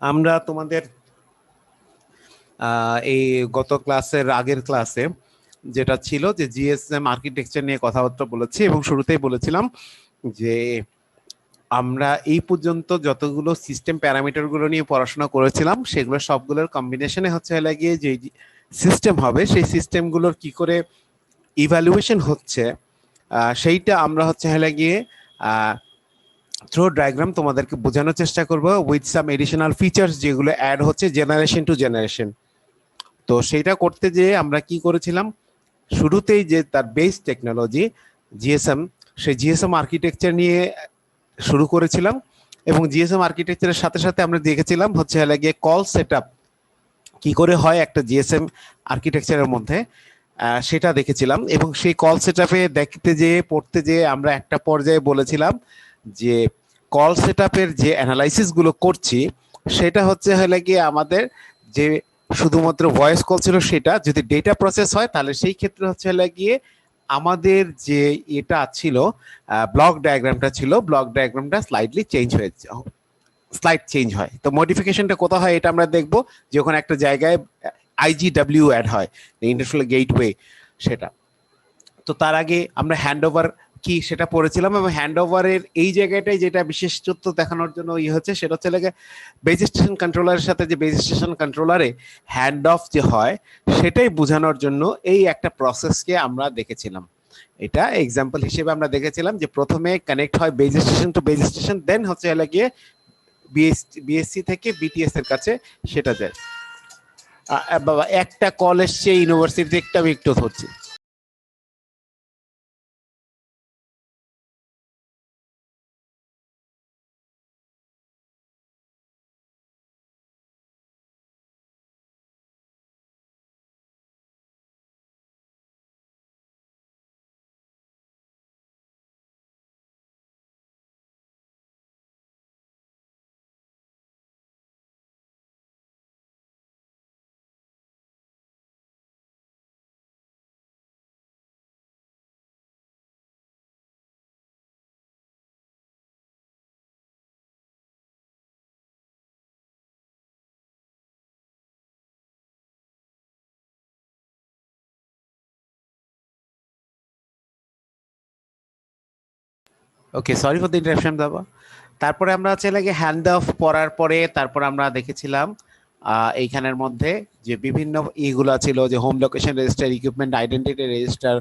আমরা তোমাদের এই গত ক্লাসের আগের ক্লাসে যেটা ছিল যে জিএসএম আর্কিটেকচার নিয়ে কথাবার্তা বলেছি এবং শুরুতেই বলেছিলাম যে আমরা এই পর্যন্ত যতগুলো সিস্টেম প্যারামিটারগুলো নিয়ে পড়াশোনা করেছিলাম সেগুলো সবগুলোর কম্বিনেশনে হচ্ছে লাগিয়ে যে সিস্টেম হবে সেই সিস্টেমগুলোর কি করে ইভ্যালুয়েশন হচ্ছে সেইটা আমরা হচ্ছে লাগিয়ে থ্রো ডায়াগ্রাম তোমাদেরকে বোঝানোর চেষ্টা করব উইথ সাম এডিশনাল ফিচার্স যেগুলো অ্যাড হচ্ছে জেনারেশন টু জেনারেশন। তো সেইটা করতে যেয়ে আমরা কি করেছিলাম, শুরুতেই যে তার বেস টেকনোলজি জিএসএম, সেই জিএসএম আর্কিটেকচার নিয়ে শুরু করেছিলাম এবং জিএসএম আর্কিটেকচারের সাথে সাথে আমরা দেখেছিলাম হচ্ছে গিয়ে কল সেটআপ কি করে হয় একটা জিএসএম আর্কিটেকচারের মধ্যে, সেটা দেখেছিলাম। এবং সেই কল সেটআপে দেখতে যেয়ে পড়তে যেয়ে আমরা একটা পর্যায়ে বলেছিলাম যে কল সেটআপের যে অ্যানালাইসিস গুলো করছি সেটা হচ্ছে গিয়ে আমাদের যে শুধুমাত্র ভয়েস কল ছিল সেটা যদি ডেটা প্রসেস হয় তাহলে সেই ক্ষেত্রে হচ্ছে গিয়ে আমাদের যে এটা ছিল ব্লক ডায়াগ্রামটা ছিল, ব্লক ডায়াগ্রামটা স্লাইডলি চেঞ্জ হয়েছে, স্লাইড চেঞ্জ হয়। তো মডিফিকেশনটা কোথায় হয় এটা আমরা দেখবো, যখন একটা জায়গায় আইজিডব্লিউ অ্যাড হয়, ইন্টারন্যাশনাল গেটওয়ে, সেটা। তো তার আগে আমরা হ্যান্ড ওভার কি সেটা পড়েছিলাম এবং হ্যান্ড ওভারের এই জায়গাটাই যেটা বিশেষত্ব দেখানোর জন্য হচ্ছে সেটা হচ্ছে লাগে বেস স্টেশন কন্ট্রোলারের সাথে যে বেস স্টেশন কন্ট্রোলারে হ্যান্ড অফ যে হয় সেটাই বোঝানোর জন্য এই একটা প্রসেসকে আমরা দেখেছিলাম। এটা এক্সাম্পল হিসেবে আমরা দেখেছিলাম যে প্রথমে কানেক্ট হয় base station to base station, then হচ্ছে গিয়ে বিএসসি থেকে বিটিএস এর কাছে সেটা যায়। বাবা একটা কল এসছে ইউনিভার্সিটি, একটা একটু ধরছি। ওকে, সরি ফর দ্য ইন্টারাপশন বাবা। তারপরে আমরা হচ্ছে লাগে হ্যান্ড অফ পড়ার পরে তারপর আমরা দেখেছিলাম এইখানের মধ্যে যে বিভিন্ন ইগুলো ছিল, যে home location register, equipment identity register,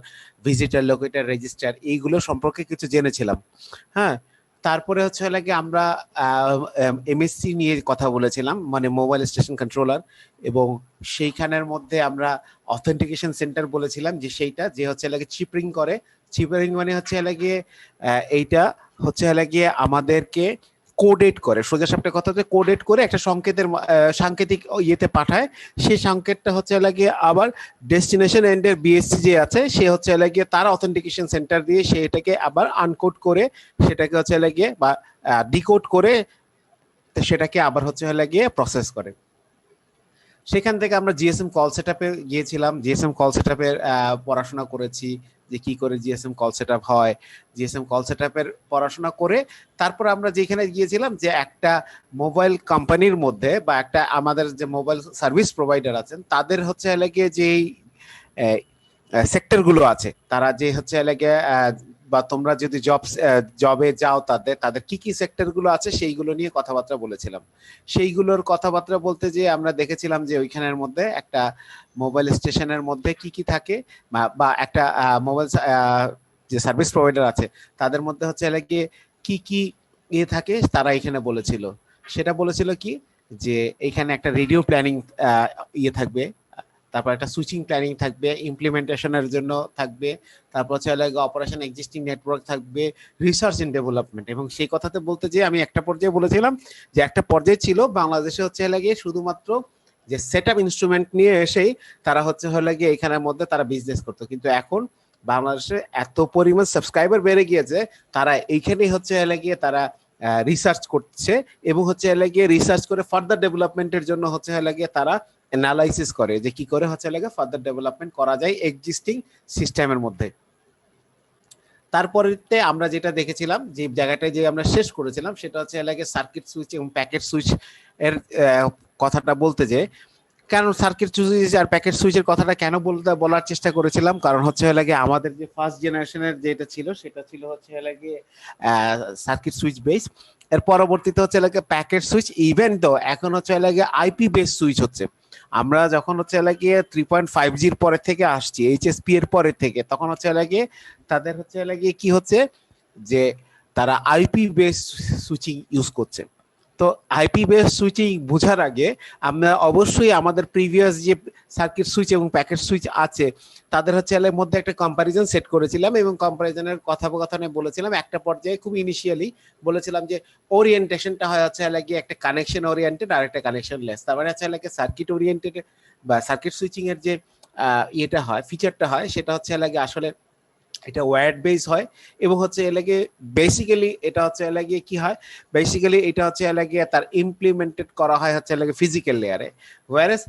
visitor locator register, এইগুলো সম্পর্কে কিছু জেনেছিলাম। হ্যাঁ, তারপরে হচ্ছে লাগে আমরা এমএসসি নিয়ে কথা বলেছিলাম, মানে মোবাইল স্টেশন কন্ট্রোলার, এবং সেইখানের মধ্যে আমরা অথেন্টিকেশন সেন্টার বলেছিলাম যে সেইটা যে হচ্ছে লাগে চিপরিং করে। চিপরিং মানে হচ্ছে লাগিয়ে এইটা হচ্ছে লাগিয়ে আমাদেরকে কোডেট করে, সোজা সাপটা কথা হচ্ছে কোডেট করে একটা সংকেতের সাংকেতিক ইয়েতে পাঠায়। সেই সংকেতটা হচ্ছে লাগিয়ে আবার ডেস্টিনেশন এন্ডের বিএসসি যে আছে সে হচ্ছে লাগিয়ে তার অথেন্টিকেশন সেন্টার দিয়ে সে এটাকে আবার আনকোড করে সেটাকে হচ্ছে লাগিয়ে বা ডিকোড করে সেটাকে আবার হচ্ছে লাগিয়ে প্রসেস করে। সেখান থেকে আমরা জিএসএম কল সেটআপে গিয়েছিলাম, জিএসএম কল সেটআপের পড়াশোনা করেছি যে কি করে জিএসএম কল সেটআপ হয়। জিএসএম কল সেটআপের পড়াশোনা করে তারপর আমরা যেখানে গিয়েছিলাম যে একটা মোবাইল কোম্পানির মধ্যে বা একটা আমাদের যে মোবাইল সার্ভিস প্রোভাইডার আছেন তাদের হচ্ছে লাগে যেই সেক্টরগুলো আছে, তারা যে হচ্ছে লাগে বা তোমরা যদি জবে যাও তাদের তাদের কি কি সেক্টরগুলো আছে সেইগুলো নিয়ে কথাবার্তা বলেছিলাম। সেইগুলোর কথাবার্তা বলতে যে আমরা দেখেছিলাম যে ওইখানের মধ্যে একটা মোবাইল স্টেশনের মধ্যে কি কি থাকে বা একটা মোবাইল যে সার্ভিস প্রোভাইডার আছে তাদের মধ্যে হচ্ছে গিয়ে কি কি ইয়ে থাকে তারা এখানে বলেছিল। সেটা বলেছিল কি যে এখানে একটা রেডিও প্ল্যানিং ইয়ে থাকবে, তারপর একটা সুইচিং প্ল্যানিং থাকবে, ইমপ্লিমেন্টেশনের জন্য থাকবে, তারপর হচ্ছে অপারেশন এক্সিস্টিং নেটওয়ার্ক থাকবে, রিসার্চ এন্ড ডেভেলপমেন্ট। এবং সেই কথাতে বলতে যে আমি একটা পর্যায়ে বলেছিলাম যে একটা পর্যায়ে ছিল বাংলাদেশে হচ্ছে লাগিয়ে শুধুমাত্র যে সেট আপ ইনস্ট্রুমেন্ট নিয়ে এসেই তারা হচ্ছে লাগিয়ে এখানের মধ্যে তারা বিজনেস করতো, কিন্তু এখন বাংলাদেশে এত পরিমাণ সাবস্ক্রাইবার বেড়ে গিয়েছে তারা এইখানেই হচ্ছে লাগিয়ে তারা রিসার্চ করছে এবং হচ্ছে লাগিয়ে রিসার্চ করে ফার্দার ডেভেলপমেন্টের জন্য হচ্ছে লাগিয়ে তারা অ্যানালাইসিস করে যে কি করে হচ্ছে লাগে ফার্দার ডেভেলপমেন্ট করা যায় এক্সিস্টিং সিস্টেমের মধ্যে। তারপরেতে আমরা যেটা দেখেছিলাম যে জায়গাটায় যে আমরা শেষ করেছিলাম সেটা হচ্ছে লাগে সার্কিট সুইচ এবং প্যাকেট সুইচ এর কথাটা বলতে, যে কারণ সার্কিট সুইচ আর প্যাকেট সুইচের কথাটা কেন বলার চেষ্টা করেছিলাম, কারণ হচ্ছে লাগে আমাদের যে ফার্স্ট জেনারেশনের যেটা ছিল সেটা ছিল হচ্ছে লাগে সার্কিট সুইচ বেস। এর পরবর্তীতে হচ্ছে লাগে প্যাকেট সুইচ, ইভেন তো এখন হচ্ছে লাগে আইপি বেস সুইচ হচ্ছে। আমরা যখন হচ্ছে লাগিয়ে 3.5Gর পরে থেকে আসছি, এইচএসপি এর পরে থেকে, তখন হচ্ছে লাগিয়ে তাদের হচ্ছে লাগিয়ে কি হচ্ছে যে তারা আইপি বেস সুইচিং ইউজ করছে। তো আইপি বেস সুইচিং বোঝার আগে আমরা অবশ্যই আমাদের প্রিভিয়াস যে সার্কিট সুইচ এবং প্যাকেট সুইচ আছে তাদের হচ্ছে মধ্যে একটা কম্পারিজন সেট করেছিলাম, এবং কম্পারিজনের কথোপকথনে বলেছিলাম একটা পর্যায়ে খুব ইনিশিয়ালি বলেছিলাম যে ওরিয়েন্টেশনটা হয় হচ্ছে লাগে একটা কানেকশন ওরিয়েন্টেড আর একটা কানেকশন লেস। তার মানে হচ্ছে লাগে সার্কিট ওরিয়েন্টেড বা সার্কিট সুইচিং এর যে ইয়েটা হয়, ফিচারটা হয়, সেটা হচ্ছে লাগে আসলে এটা ওয়্যার্ড বেস হয়, এবং হচ্ছে এলাকে বেসিক্যালি এটা হচ্ছে এলাকে কি হয়, বেসিক্যালি এটা হচ্ছে এলাকে তার ইমপ্লিমেন্টেড করা হয় হচ্ছে এলাকে ফিজিক্যাল লেয়ারে। ওয়্যারেস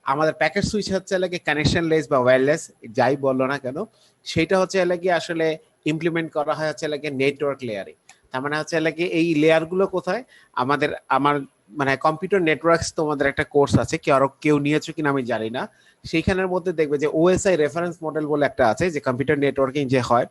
আমাদের প্যাকেট সুইচ হচ্ছে এলাকে কানেকশন লেস বা ওয়্যারলেস যাই বললো না কেন, সেটা হচ্ছে এলাকে আসলে ইমপ্লিমেন্ট করা হয় হচ্ছে এলাকে নেটওয়ার্ক লেয়ারে। তার মানে হচ্ছে এলাকে এই লেয়ারগুলো কোথায়, আমার মানে কম্পিউটার নেটওয়ার্কস তোমাদের একটা কোর্স আছে, কেউ নিয়েছো কিনা আমি জানি না, সেইখানের মধ্যে দেখবে যে ওএসআই রেফারেন্স মডেল বলে একটা আছে যে কম্পিউটার নেটওয়ার্কিং যে হয়।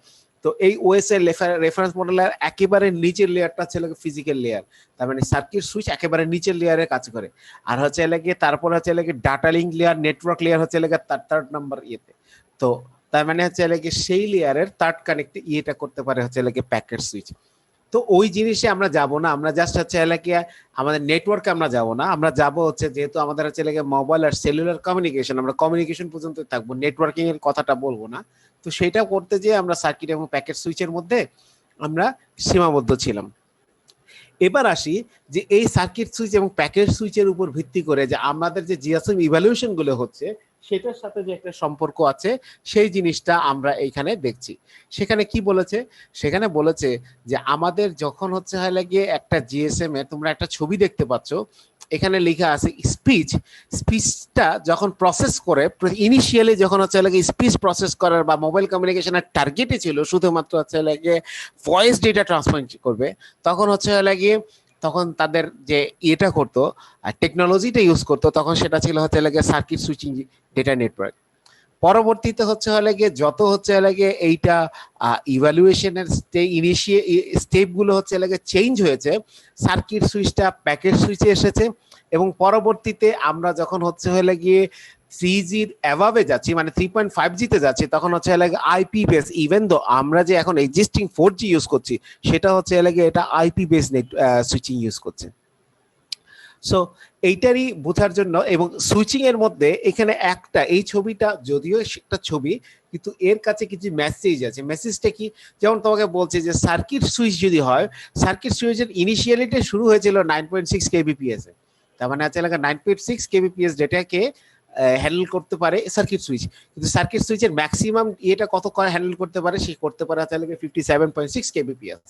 তো এই ওএসআই রেফারেন্স মডেলের একেবারে নিচের লেয়ারটা হচ্ছে ফিজিক্যাল লেয়ার। তার মানে সার্কিট সুইচ একেবারে নিচের লেয়ারে কাজ করে, আর হচ্ছে এলাকে তারপর হচ্ছে এলাকে data link layer, network layer হচ্ছে এলাকে থার্ড নাম্বার ইয়েতে। তো তার মানে হচ্ছে এলাকে সেই লেয়ারের থার্ড কানেক্ট ইয়েটা করতে পারে হচ্ছে এলাকে প্যাকেট সুইচ। তো ওই জিনিসে আমরা যাব না, আমরা জাস্ট হচ্ছে এলাকে আমাদের নেটওয়ার্কে আমরা যাব না, আমরা যাব হচ্ছে যেহেতু আমাদের হচ্ছে এলাকে মোবাইল আর সেলুলার কমিউনিকেশন, আমরা কমিউনিকেশন পর্যন্ত থাকবো, নেটওয়ার্কিং এর কথাটা বলবো না। তো সেটা করতে যেয়ে আমরা সার্কিট এবং প্যাকেট সুইচের মধ্যে আমরা সীমাবদ্ধ ছিলাম। এবার আসি যে এই সার্কিট সুইচ এবং প্যাকেট সুইচের উপর ভিত্তি করে যে আমাদের যে জিএসএম ইভ্যালুয়েশন গুলো হচ্ছে সেটার সাথে যে একটা সম্পর্ক আছে সেই জিনিসটা আমরা এইখানে দেখছি। সেখানে কি বলেছে, সেখানে বলেছে যে আমাদের যখন হচ্ছে হয় লাগিয়ে একটা জিএসএম এ তোমরা একটা ছবি দেখতে পাচ্ছ, এখানে লেখা আছে স্পিচটা যখন প্রসেস করে, ইনিশিয়ালি যখন হচ্ছে লাগে স্পিচ প্রসেস করার বা মোবাইল কমিউনিকেশনের টার্গেটই ছিল শুধুমাত্র হচ্ছে লাগে ভয়েস ডেটা ট্রান্সফার করবে, তখন হচ্ছে লাগে তখন তাদের যে এটা করতো টেকনোলজিটা ইউজ করতো, তখন সেটা ছিল হচ্ছে লাগে সার্কিট সুইচিং ডেটা নেটওয়ার্ক। পরবর্তীতে হচ্ছে লাগে যত হচ্ছে লাগে এইটা ইভ্যালুয়েশনের স্টেপ গুলো হচ্ছে লাগে চেঞ্জ হয়েছে, সার্কিট সুইচটা প্যাকেট সুইচে এসেছে, এবং পরবর্তীতে আমরা যখন হচ্ছে হলে গিয়ে 3Gর অ্যাভাবে যাচ্ছি, মানে 3.5Gতে যাচ্ছি, তখন হচ্ছে লাগে আইপি বেস, ইভেন দো আমরা যে এখন এক্সিস্টিং 4G ইউজ করছি সেটা হচ্ছে লাগে এটা IP base net switching use করছে। সো এইটারই বোঝার জন্য, এবং সুইচিং এর মধ্যে এখানে একটা এই ছবিটা যদিও একটা ছবি, কিন্তু এর কাছে কিছু মেসেজ আছে। মেসেজটা কি, যেমন তোমাকে বলছে যে সার্কিট সুইচ যদি হয়, সার্কিট সুইচের ইনিশিয়ালিটি শুরু হয়েছিল 9.6 কেবিপিএস এ, তার মানে আছে লাগা 9.6 কেবিপিএস ডেটাকে হ্যান্ডেল করতে পারে সার্কিট সুইচ, কিন্তু সার্কিট সুইচের ম্যাক্সিমাম এটা কত হ্যান্ডেল করতে পারে, সে করতে পারে আছে লাগা 57.6 কেবিপিএস।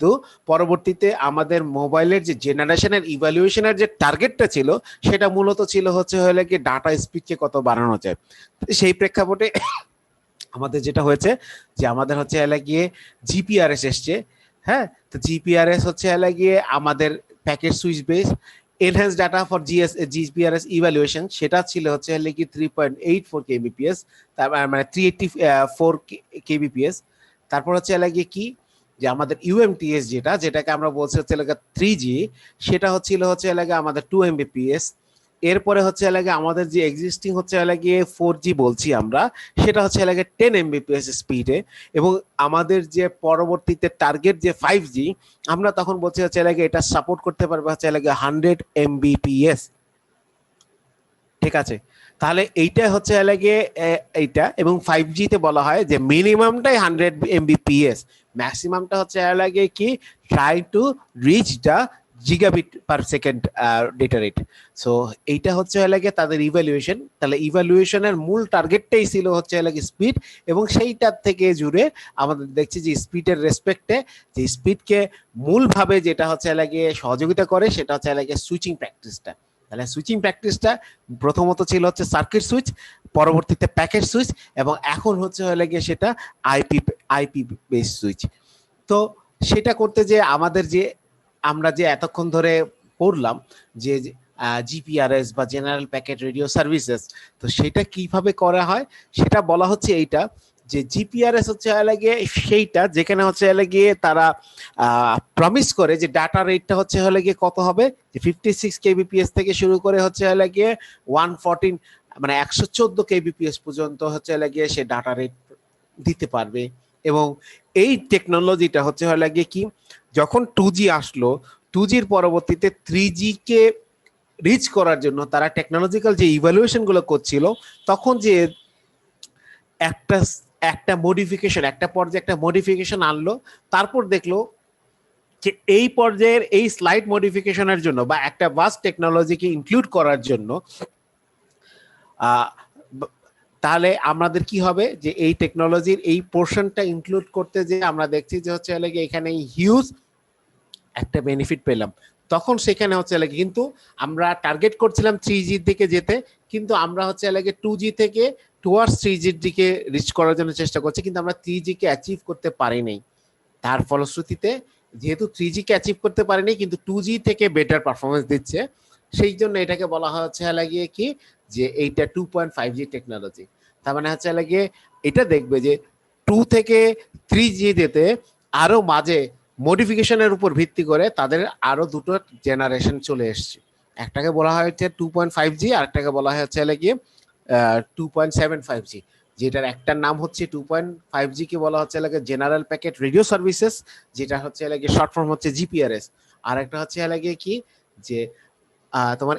তো পরবর্তীতে আমাদের মোবাইলের যে জেনারেশনের ইভ্যালুয়েশনের যে টার্গেটটা ছিল সেটা মূলত ছিল হচ্ছে হলে কি ডাটা স্পিডকে কত বাড়ানো যায়। সেই প্রেক্ষাপটে আমাদের যেটা হয়েছে যে আমাদের হচ্ছে এলা গিয়ে জিপিআরএস এসছে। হ্যাঁ, তো জিপিআরএস হচ্ছে এলা গিয়ে আমাদের packet switch base enhance data for GPRS evaluation, সেটা ছিল হচ্ছে কি 3.84 কেবিপিএস, তার মানে 384 কেবিপিএস। তারপর হচ্ছে এলা গিয়ে কি যে আমাদের ইউএমটিএস যেটাকে আমরা বলছি হচ্ছে এলাকা 3G, সেটা হচ্ছিল হচ্ছে এলাকা আমাদের 2 Mbps। এরপরে হচ্ছে এলাকা আমাদের যে এক্সিস্টিং হচ্ছে এলাকা 4G বলছি আমরা, সেটা হচ্ছে এলাকা 10 Mbps স্পিডে, এবং আমাদের যে পরবর্তীতে টার্গেট যে 5G আমরা তখন বলছি হচ্ছে এলাকা এটা সাপোর্ট করতে পারবে হচ্ছে এলাকা 100 Mbps। ঠিক আছে, তাহলে এইটা হচ্ছে লাগে এইটা, এবং 5G তে বলা হয় যে মিনিমামটাই 100 Mbps, ম্যাক্সিমামটা হচ্ছে লাগে কি try to reach the gigabit per second data rate. So এইটা হচ্ছে লাগে তাদের ইভ্যালুয়েশন। তাহলে ইভ্যালুয়েশনের মূল টার্গেটটাই ছিল হচ্ছে লাগে স্পিড, এবং সেইটার থেকে জুড়ে আমাদের দেখছি যে স্পিডের রেসপেক্টে যে স্পিডকে মূলভাবে যেটা হচ্ছে লাগে সহযোগিতা করে সেটা হচ্ছে লাগে সুইচিং প্র্যাকটিসটা। তাহলে সুইচিং প্র্যাকটিসটা প্রথমত ছিল হচ্ছে সার্কিট সুইচ, পরবর্তীতে প্যাকেট সুইচ, এবং এখন হচ্ছে হলে গিয়ে সেটা আইপি বেস সুইচ। তো সেটা করতে যে আমাদের যে আমরা যে এতক্ষণ ধরে পড়লাম যে জিপিআরএস বা জেনারেল প্যাকেট রেডিও সার্ভিসেস, তো সেটা কিভাবে করা হয় সেটা বলা হচ্ছে এইটা, যে জিপিআরএস হচ্ছে গিয়ে সেইটা যেখানে হচ্ছে গিয়ে তারা প্রমিস করে যে ডাটা রেটটা হচ্ছে গিয়ে কত হবে, যে 56 কেবিপিএস থেকে শুরু করে হচ্ছে গিয়ে 114 মানে 114 কেবিপিএস পর্যন্ত হচ্ছে গিয়ে সে ডাটা রেট দিতে পারবে। এবং এই টেকনোলজিটা হচ্ছে গিয়ে কি, যখন 2G আসলো, 2Gর পরবর্তীতে 3G কে রিচ করার জন্য তারা টেকনোলজিক্যাল যে ইভ্যালুয়েশন গুলো করছিল, তখন যে একটা একটা মডিফিকেশন, একটা পর্যায়ে একটা মডিফিকেশন আনলো, তারপর দেখলো যে এই পর্যায়ের এই স্লাইড মডিফিকেশনের জন্য বা একটা ভাস্ট টেকনোলজিকে ইনক্লুড করার জন্য তাহলে আমাদের কি হবে, যে এই টেকনোলজির এই পোর্শনটা ইনক্লুড করতে যে আমরা দেখছি যে হচ্ছে এখানে হিউজ একটা বেনিফিট পেলাম। তখন সেখানে হচ্ছে কিন্তু আমরা টার্গেট করছিলাম 3Gর দিকে যেতে, কিন্তু আমরা হচ্ছে 2G থেকে টুয়ার্ডস 3Gর দিকে রিচ করার জন্য চেষ্টা করছি, কিন্তু আমরা 3G কে অ্যাচিভ করতে পারি নাই। তার ফলশ্রুতিতে যেহেতু 3G কে অ্যাচিভ করতে পারিনি কিন্তু 2G থেকে বেটার পারফরমেন্স দিচ্ছে, সেই জন্য এটাকে বলা হচ্ছে কি, যে এইটা 2.5G টেকনোলজি। তার মানে হচ্ছে এটা দেখবে যে 2 থেকে 3G যেতে আরো মাঝে মডিফিকেশনের উপর ভিত্তি করে তাদের আরো দুটো জেনারেশন চলে এসছে। একটাকে বলা হয় হচ্ছে 2.5G, আর একটাকে বলা হয় হচ্ছে 2.75G, যেটার একটার নাম হচ্ছে 2.5G কে বলা হচ্ছে জেনারেল প্যাকেট রেডিও সার্ভিসেস, যেটা হচ্ছে শর্ট ফর্ম হচ্ছে জিপিআরএস। আর একটা হচ্ছে কি, যে তোমার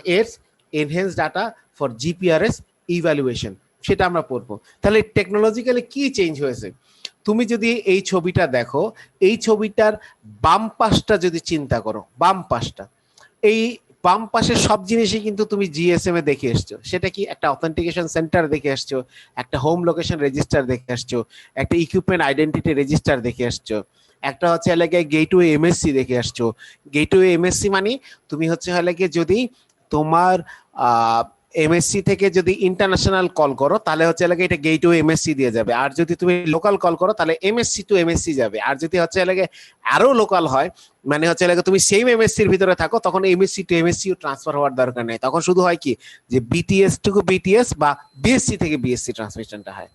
enhance data for GPRS evaluation, সেটা আমরা পড়বো। তাহলে টেকনোলজিক্যালি কি চেঞ্জ হয়েছে, তুমি যদি এই ছবিটা দেখো, এই ছবিটার বাম পাশটা যদি চিন্তা করো, বাম পাশটা, এই বাম পাশের সব জিনিসই কিন্তু তুমি জিএসএম এ দেখে এসছো। সেটা কি, একটা অথেন্টিকেশন সেন্টার দেখে আসছো, একটা হোম লোকেশন রেজিস্টার দেখে আসছো, একটা ইকুইপমেন্ট আইডেন্টিটি রেজিস্টার দেখে আসছো, একটা হচ্ছে গেটওয়ে এমএসসি দেখে আসছো। গেটওয়ে এমএসসি মানে তুমি হচ্ছে যদি তোমার এমএসসি থেকে যদি ইন্টারন্যাশনাল কল করো তাহলে হচ্ছে এটা গেটওয়ে এমএসসি দিয়ে যাবে, আর যদি তুমি লোকাল কল করো তাহলে এমএসসি টু এমএসসি যাবে, আর যদি হচ্ছে আরো লোকাল হয় মানে হচ্ছে তুমি সেম এমএসসির ভিতরে থাকো, তখন এমএসসি টু এমএসসি ট্রান্সফার হওয়ার দরকার নেই, তখন শুধু হয় কি যে বিটিএস টু বিটিএস বা বিএসসি থেকে বিএসসি ট্রান্সমিশনটা হয়।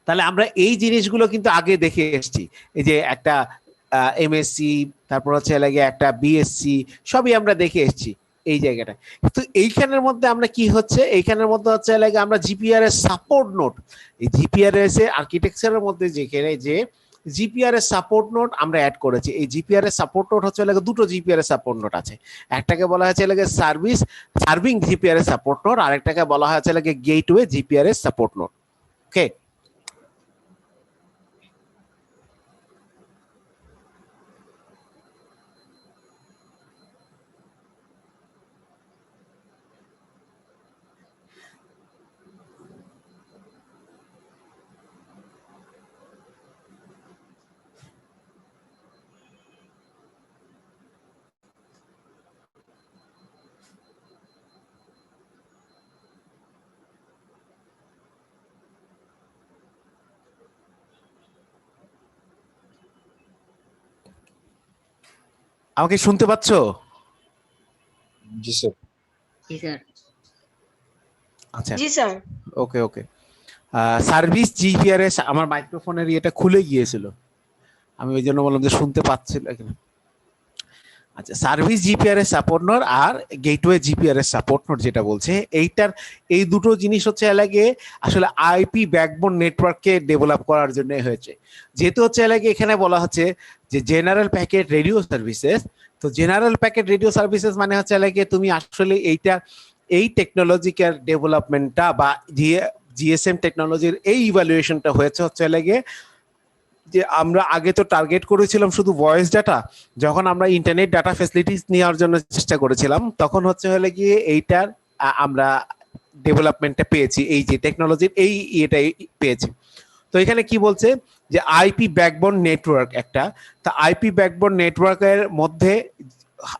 তাহলে আমরা এই জিনিসগুলো কিন্তু আগে দেখে এসেছি, এই যে একটা এমএসসি, তারপর হচ্ছে একটা বিএসসি, সবই আমরা দেখে এসেছি এই জায়গাটা। তো এইখানের মধ্যে আমরা কি হচ্ছে, এইখানের মধ্যে হচ্ছে আমরা জিপিআরএস সাপোর্ট নোড, এই জিপিআরএস এর আর্কিটেকচারের মধ্যে যেখানে যে জিপিআরএস সাপোর্ট নোড আমরা অ্যাড করেছি। এই জিপিআরএস সাপোর্ট নোড হচ্ছে দুটো জিপিআরএস সাপোর্ট নোড আছে, একটাকে বলা হচ্ছে সার্ভিং জিপিআরএস সাপোর্ট নোড, আর একটাকে বলা হচ্ছে গেটওয়ে জিপিআরএস সাপোর্ট নোড। ওকে, আমাকে শুনতে পাচ্ছ? জি স্যার। জি স্যার। আচ্ছা, জি স্যার। ওকে ওকে। সার্ভিস জিপিআরএস, আমার মাইক্রোফোনের ইয়েটা খুলে গিয়েছিল, আমি ওই জন্য বললাম যে শুনতে পাচ্ছিল কিনা। আচ্ছা, সার্ভিস জিপিআরএস সাপোর্ট নোড আর গেটওয়ে জিপিআরএস সাপোর্ট নোড যেটা বলছে, এইটার এই দুটো জিনিস হচ্ছে আসলে আইপি ব্যাকবোন নেটওয়ার্ককে ডেভেলপ করার জন্য হয়েছে। যেহেতু হচ্ছে এখানে বলা হচ্ছে যে জেনারেল প্যাকেট রেডিও সার্ভিসেস, তো জেনারেল প্যাকেট রেডিও সার্ভিসেস মানে হচ্ছে তুমি আসলে এইটা এই টেকনোলজিক্যাল ডেভেলপমেন্টটা বা জিএসএম টেকনোলজির এই ইভ্যালুয়েশনটা হয়েছে হচ্ছে যে আমরা আগে তো টার্গেট করেছিলাম শুধু ভয়েস ডাটা, যখন আমরা ইন্টারনেট ডাটা ফ্যাসিলিটিস নেওয়ার জন্য চেষ্টা করেছিলাম তখন হচ্ছে গিয়ে এইটার আমরা ডেভেলপমেন্টটা পেয়েছি, এই যে টেকনোলজির এই ইয়েটাই পেয়েছি। তো এখানে কি বলছে যে আইপি ব্যাকবোন নেটওয়ার্ক একটা, তা আইপি ব্যাকবোন নেটওয়ার্কের মধ্যে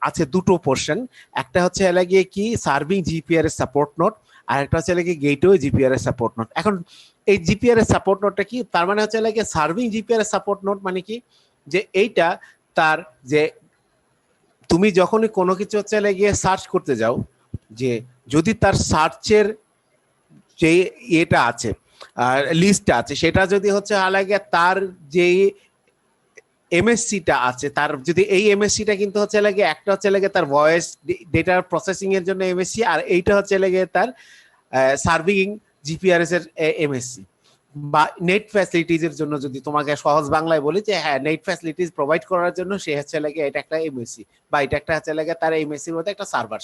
আছে দুটো পোর্শন, একটা হচ্ছে গিয়ে কি সার্ভিং জিপিআরএস সাপোর্ট নোট, আর একটা হচ্ছে গিয়ে গেটওয়ে জিপিআরএস সাপোর্ট নোট। এখন এই জিপিআরএস সাপোর্ট নোটটা কি, তার মানে হচ্ছে গিয়ে সার্ভিং জিপিআরএস সাপোর্ট নোট মানে কি, যে এইটা তার যে তুমি যখনই কোনো কিছু হচ্ছে গিয়ে সার্চ করতে যাও, যে যদি তার সার্চের যে এটা আছে লিস্টটা আছে, সেটা যদি হচ্ছে গিয়ে তার যে এমএসসিটা আছে, তার যদি এই এমএসসিটা কিন্তু হচ্ছে লাগে একটা হচ্ছে লাগে তার ভয়েস ডেটার প্রসেসিং এর জন্য এমএসসি, আর এইটা হচ্ছে লাগে তার সার্ভিং জিপিআরএস এর এমএসসি বা নেট ফ্যাসিলিটিজ এর জন্য। যদি তোমাকে সহজ বাংলায় বলি যে হ্যাঁ নেট ফ্যাসিলিটিজ প্রোভাইড করার জন্য সে হচ্ছে লাগে এটা একটা এমএসসি, বা এটা একটা হচ্ছে লাগে তার এমএসসির মধ্যে একটা সার্ভার,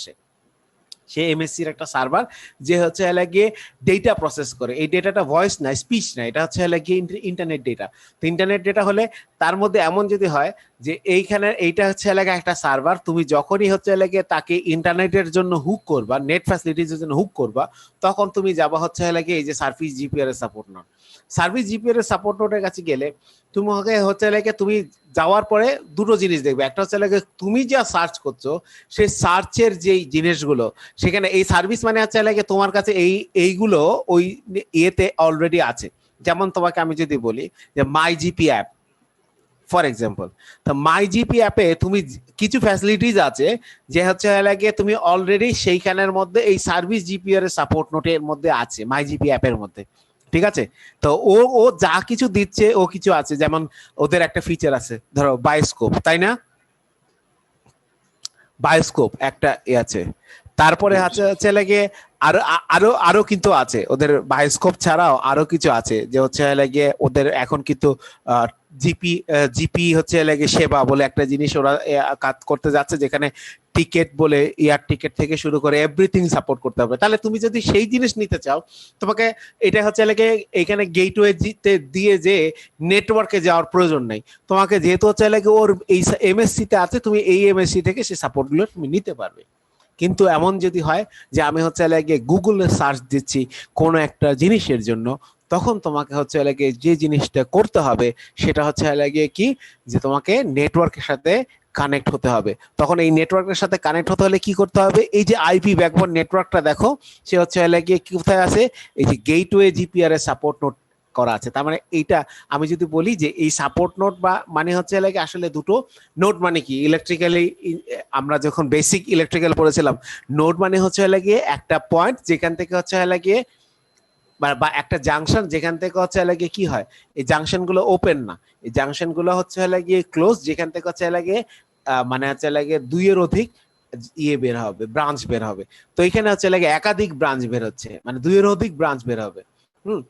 সে এমএসসির একটা সার্ভার যে হচ্ছে গিয়ে ডেটা প্রসেস করে। এই ডেটাটা ভয়েস না, স্পিচ না, এটা হচ্ছে গিয়ে ইন্টারনেট ডেটা। তো ইন্টারনেট ডেটা হলে তার মধ্যে এমন যদি হয় যে এইখানে এইটা হচ্ছে একটা সার্ভার, তুমি যখনই হচ্ছে গিয়ে তাকে ইন্টারনেটের জন্য হুক করবা, নেট ফ্যাসিলিটিজের জন্য হুক করবা, তখন তুমি যাবা হচ্ছে গিয়ে এই যে service GPRS support note. Service GPRS support নোটের কাছে গেলে তোমাকে হচ্ছে গিয়ে তুমি যাওয়ার পরে দুটো জিনিস দেখবে, একটা হচ্ছে তুমি যা সার্চ করছো সেই সার্চের যেই জিনিসগুলো সেখানে এই সার্ভিস মানে হচ্ছে লাগে তোমার কাছে এইগুলো ওই ইয়েতে অলরেডি আছে। যেমন তোমাকে আমি যদি বলি যে মাই জিপি অ্যাপ ফর এক্সাম্পল, তো মাই জিপি অ্যাপে তুমি কিছু ফ্যাসিলিটিস আছে যে হচ্ছে লাগে তুমি অলরেডি সেইখানের মধ্যে এই সার্ভিস জিপিআর এর সাপোর্ট নোটের মধ্যে আছে মাই জিপি অ্যাপের মধ্যে, ঠিক আছে? তো ও ও যা কিছু দিচ্ছে ও কিছু আছে, যেমন ওদের একটা ফিচার আছে ধরো বায়োস্কোপ, তাই না? বায়োস্কোপ একটা আছে, তারপরে হচ্ছে লাগে আরো আরো আরো কিন্তু আছে ওদের বায়োস্কোপ ছাড়াও আরো কিছু আছে, যে হচ্ছে লাগে ওদের এখন কিন্তু জিপি জিপি হচ্ছে লাগে সেবা বলে একটা জিনিস ওরা কাজ করতে যাচ্ছে, যেখানে টিকেট বলে এয়ার টিকেট থেকে শুরু করে এভরিথিং সাপোর্ট করতে হবে। তাহলে তুমি যদি সেই জিনিস নিতে চাও, তোমাকে এটা হচ্ছে লাগে এখানে গেটওয়ে দিয়ে যে নেটওয়ার্কে যাওয়ার প্রয়োজন নেই, তোমাকে যেহেতু হচ্ছে লাগে ওর এই এমএসসি তে আছে, তুমি এই এমএসসি থেকে সেই সাপোর্ট গুলো তুমি নিতে পারবে। কিন্তু এমন যদি হয় যে আমি হচ্ছে লাগে গুগলে সার্চ দিচ্ছি কোনো একটা জিনিসের জন্য, তখন তোমাকে হচ্ছে লাগে যে জিনিসটা করতে হবে সেটা হচ্ছে লাগে কি, যে তোমাকে নেটওয়ার্কের সাথে কানেক্ট হতে হবে। তখন এই নেটওয়ার্কের সাথে কানেক্ট হতে হলে কি করতে হবে, এই যে আইপি ব্যাকবোন নেটওয়ার্কটা দেখো, সে হচ্ছে লাগে কোথায় আছে, এই যে গেটওয়ে জিপিআর এর সাপোর্ট নোট করা আছে। তার মানে এইটা আমি যদি বলি যে এই সাপোর্ট নোট বা মানে হচ্ছে লাগে আসলে দুটো নোট, মানে কি ইলেকট্রিক্যালি আমরা যখন বেসিক ইলেকট্রিক্যাল পড়েছিলাম, নোট মানে হচ্ছে লাগে একটা পয়েন্ট যেখান থেকে হচ্ছে লাগে বা একটা জাংশন যেখান থেকে হচ্ছে লাগে কি হয়, এই জাংশন গুলো ওপেন না, এই জাংশন গুলো হচ্ছে লাগে ক্লোজ, যেখান থেকে হচ্ছে লাগে মানে হচ্ছে লাগে দুইয়ের অধিক ইয়ে বের হবে, ব্রাঞ্চ বের হবে। তো এখানে হচ্ছে লাগে একাধিক ব্রাঞ্চ বের হচ্ছে, মানে দুইয়ের অধিক ব্রাঞ্চ বের হবে,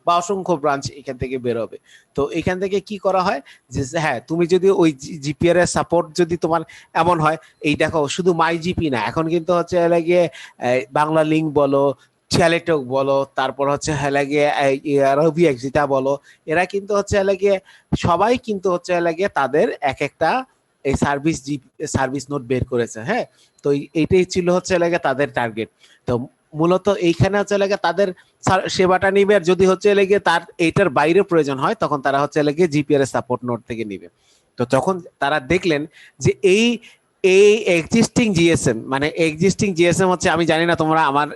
বা অসংখ্য ব্রাঞ্চ এখান থেকে বের হবে। তো এখান থেকে কি করা হয় যে হ্যাঁ তুমি যদি ওই জিপিআর এর সাপোর্ট যদি তোমার এমন হয়, এই দেখো শুধু মাই জিপি না, এখন কিন্তু হচ্ছে লাগে বাংলা লিঙ্ক বলো, চ্যালেটক বলো, তারপর হচ্ছে লাগে রবি এক্সিটা বলো, এরা কিন্তু হচ্ছে লাগে সবাই কিন্তু হচ্ছে লাগে তাদের এক একটা এই সার্ভিস নোট বের করেছে। হ্যাঁ, তো এইটাই ছিল হচ্ছে লাগে তাদের টার্গেট। তো মূলত এইখানে হচ্ছে লাগে তাদের সেবাটা নিবে, আর যদি হচ্ছে লাগে তার এইটার বাইরে প্রয়োজন হয় তখন তারা হচ্ছে লাগে জিপিআর সাপোর্ট নোট থেকে নিবে। তো তখন তারা দেখলেন যে এই এই এক্সিস্টিং জিএসএম, মানে এক্সিস্টিং জিএসএম হচ্ছে, আমি জানি না তোমরা আমার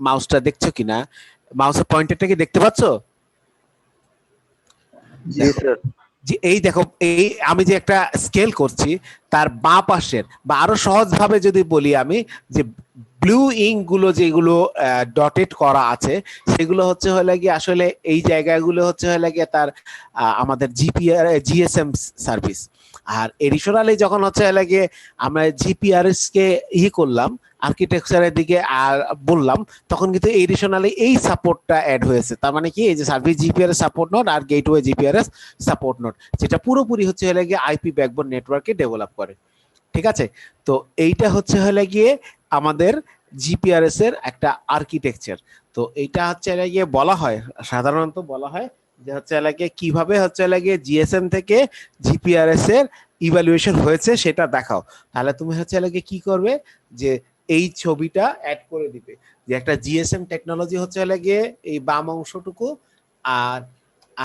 মাউসটা দেখছো কিনা, মাউসের পয়েন্টারটা কি দেখতে পাচ্ছো? জি স্যার। যে এই দেখো, এই আমি যে একটা স্কেল করছি তার বাঁ পাশের, বা আরো সহজ ভাবে যদি বলি আমি, যে ব্লু ইঙ্ক গুলো যেগুলো ডটেড করা আছে সেগুলো হচ্ছে লাগে আসলে এই জায়গাগুলো হচ্ছে লাগে তার আমাদের জিপিআর জিএসএম সার্ভিস। আর এডিশনালি যখন হচ্ছে লাগে আমরা জিপিআরএস কে করলাম আর্কিটেকচারের দিকে আর বললাম, তখন কিন্তু এডিশনালি এই সাপোর্টটা অ্যাড হয়েছে। তার মানে কি, এই যে সার্ভিস জিপিআরএস সাপোর্ট নোট আর গেটওয়ে জিপিআরএস সাপোর্ট নোট, যেটা পুরোপুরি হচ্ছে লাগে আইপি ব্যাকবোন নেটওয়ার্কে ডেভেলপ করে। ঠিক আছে, তো এইটা হচ্ছে গিয়ে আমাদের জিপিআরএস এর একটা আর্কিটেকচার। তো এইটা হচ্ছে গিয়ে বলা হয়, সাধারণত বলা হয় যে হচ্ছে লাগে কিভাবে হচ্ছে লাগে জিএসএম থেকে জিপিআরএস এর ইভ্যালুয়েশন হয়েছে সেটা দেখাও। তাহলে তুমি হচ্ছে লাগে কি করবে, যে এই ছবিটা অ্যাড করে দিবে যে একটা জিএসএম টেকনোলজি হচ্ছে লাগে এই বাম অংশটুকু, আর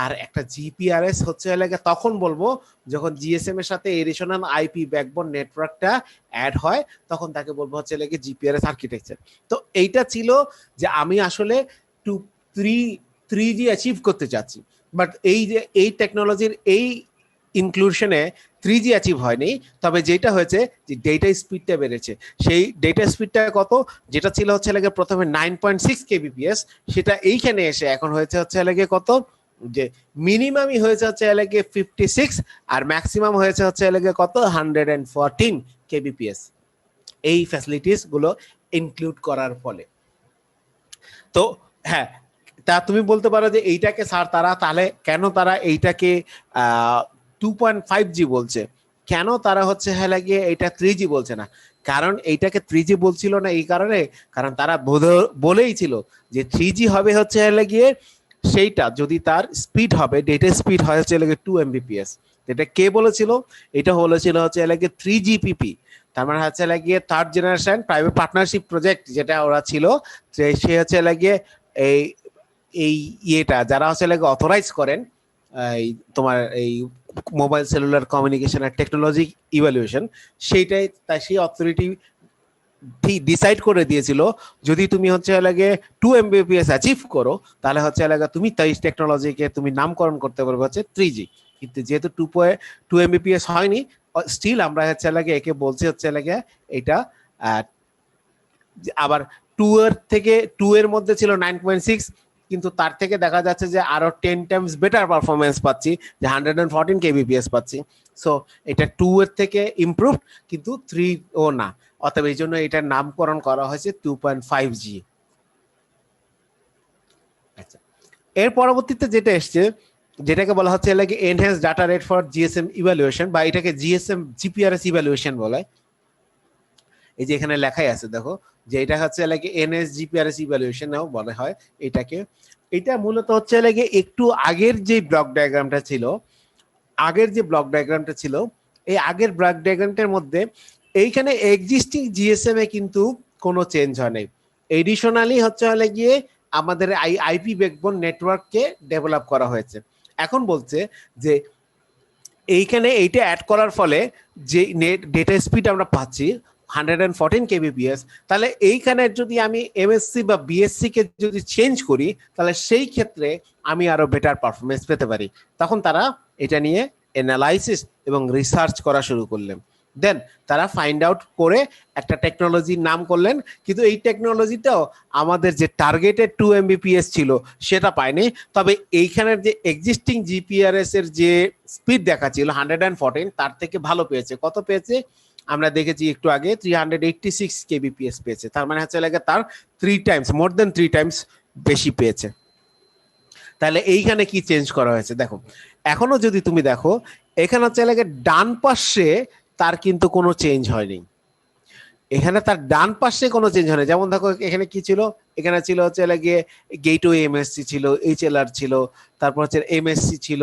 আর একটা জিপিআরএস হচ্ছে লাগে তখন বলবো যখন জিএসএম এর সাথে এডিশনাল আইপি ব্যাকবোন নেটওয়ার্কটা অ্যাড হয়, তখন তাকে বলবো হচ্ছে লাগে জিপিআরএস আর্কিটেকচার। তো এইটা ছিল যে আমি আসলে টু থ্রি থ্রি জি অ্যাচিভ করতে চাচ্ছি, বাট এই যে এই টেকনোলজির এই ইনক্লুশনে 3G অ্যাচিভ হয়নি। তবে যেটা হয়েছে যে ডেটা স্পিডটা বেড়েছে। সেই ডেটা স্পিডটা কত, যেটা ছিল হচ্ছে লাগে প্রথমে 9.6 কেবিপিএস, সেটা এইখানে এসে এখন হয়েছে হচ্ছে লাগে কত, যে মিনিমামই হয়েছে হচ্ছে লাগে 56 আর ম্যাক্সিমাম হয়েছে হচ্ছে লাগে কত 114 কেবিপিএস, এই ফ্যাসিলিটিস গুলো ইনক্লুড করার ফলে। তো হ্যাঁ, তা তুমি বলতে পারো যে এইটাকে স্যার তারা তাহলে কেন তারা এইটাকে 2.5G বলছে, কেন তারা হচ্ছে হ্যাঁ লাগিয়ে এটা 3G বলছে না? কারণ এইটাকে 3G বলছিল না এই কারণে, কারণ তারা বলেই ছিল যে 3G হবে হচ্ছে হ্যাঁ লাগিয়ে সেইটা যদি তার স্পিড হবে, ডেটা স্পিড হয় হচ্ছে লাগে 2 Mbps। এটা কে বলেছিল? এটা বলেছিল হচ্ছে লাগে 3GPP, তার মানে হচ্ছে লাগিয়ে third generation private partnership project, যেটা ওরা ছিল সে হচ্ছে লাগিয়ে এই এই ইয়েটা যারা হচ্ছে লাগে অথরাইজ করেন এই তোমার এই মোবাইল সেলুলার কমিউনিকেশন আর টেকনোলজি ইভ্যালুয়েশন, সেইটাই তাই সেই অথরিটি ডিসাইড করে দিয়েছিল যদি তুমি হচ্ছে লাগে 2 Mbps অ্যাচিভ করো তাহলে হচ্ছে লাগে তুমি তাই টেকনোলজিকে তুমি নামকরণ করতে পারবে হচ্ছে 3G। কিন্তু যেহেতু 2 Mbps হয়নি, স্টিল আমরা হচ্ছে লাগে একে বলছি হচ্ছে লাগে এটা আবার 2 এর মধ্যে ছিল 9.6, কিন্তু তার থেকে দেখা যাচ্ছে যে আরো 10 টাইমস বেটার পারফরমেন্স পাচ্ছি, যে 114 কেবিপিএস পাচ্ছি। সো এটা 2 এর থেকে ইমপ্রুভড, কিন্তু 3 ও না, অতএব এই জন্য এটার নামকরণ করা হয়েছে 2.5G। আচ্ছা, এর পরবর্তীতে যেটা এসছে যেটাকে বলা হচ্ছে লাগে enhance data rate for GSM evaluation, বা এটাকে জিএসএম জিপিআরএস ইভ্যালুয়েশন বলে। এই যে এখানে লেখাই আছে দেখো যে এটা হচ্ছে লাগে এনএসজিপিআরএস ইভ্যালুয়েশনও বলা হয় এটাকে। এটা মূলত হচ্ছে লাগে একটু আগের যে ব্লক ডায়াগ্রামটা ছিল, এই আগের ব্লক ডায়াগ্রামটার মধ্যে এইখানে এক্সিস্টিং জিএসএম এ কিন্তু কোনো চেঞ্জ হয় নাই। এডিশনালি হচ্ছে গিয়ে আমাদের আইপি ব্যাকবোন নেটওয়ার্ককে ডেভেলপ করা হয়েছে। এখন বলছে যে এইখানে এইটা অ্যাড করার ফলে যে নেট ডেটা স্পিড আমরা পাচ্ছি 114 কেবিপিএস, তাহলে এইখানে যদি আমি এমএসসি বা বিএসসি কে যদি চেঞ্জ করি তাহলে সেই ক্ষেত্রে আমি আরো বেটার পারফরমেন্স পেতে পারি। তখন তারা এটা নিয়ে অ্যানালাইসিস এবং রিসার্চ করা শুরু করলেন। দেন তারা ফাইন্ড আউট করে একটা টেকনোলজির নাম করলেন, কিন্তু এই টেকনোলজিটাও আমাদের যে টার্গেটেড 2 Mbps ছিল সেটা পায়নি। তবে এইখানের যে এক্সিস্টিং জিপিআরএস এর যে স্পিড দেখাচ্ছিল 114, তার থেকে ভালো পেয়েছে। কত পেয়েছে আমরা দেখেছি একটু আগে, 386 কেবিপিএস পেয়েছে। তার মানে হচ্ছে লাগে তার 3 টাইমস, মোর দেন 3 টাইমস বেশি পেয়েছে। তাহলে এইখানে কি চেঞ্জ করা হয়েছে দেখো, এখনো যদি তুমি দেখো এখানে হচ্ছে লাগে ডান পাশে তার কিন্তু কোনো চেঞ্জ হয়নি, এখানে তার ডান পাশে কোনো চেঞ্জ হয়নি। যেমন দেখো এখানে কি ছিল, এখানে ছিল হচ্ছে লাগে গেটওয়ে এমএসসি ছিল, এইচএলআর ছিল, তারপর হচ্ছে এমএসসি ছিল,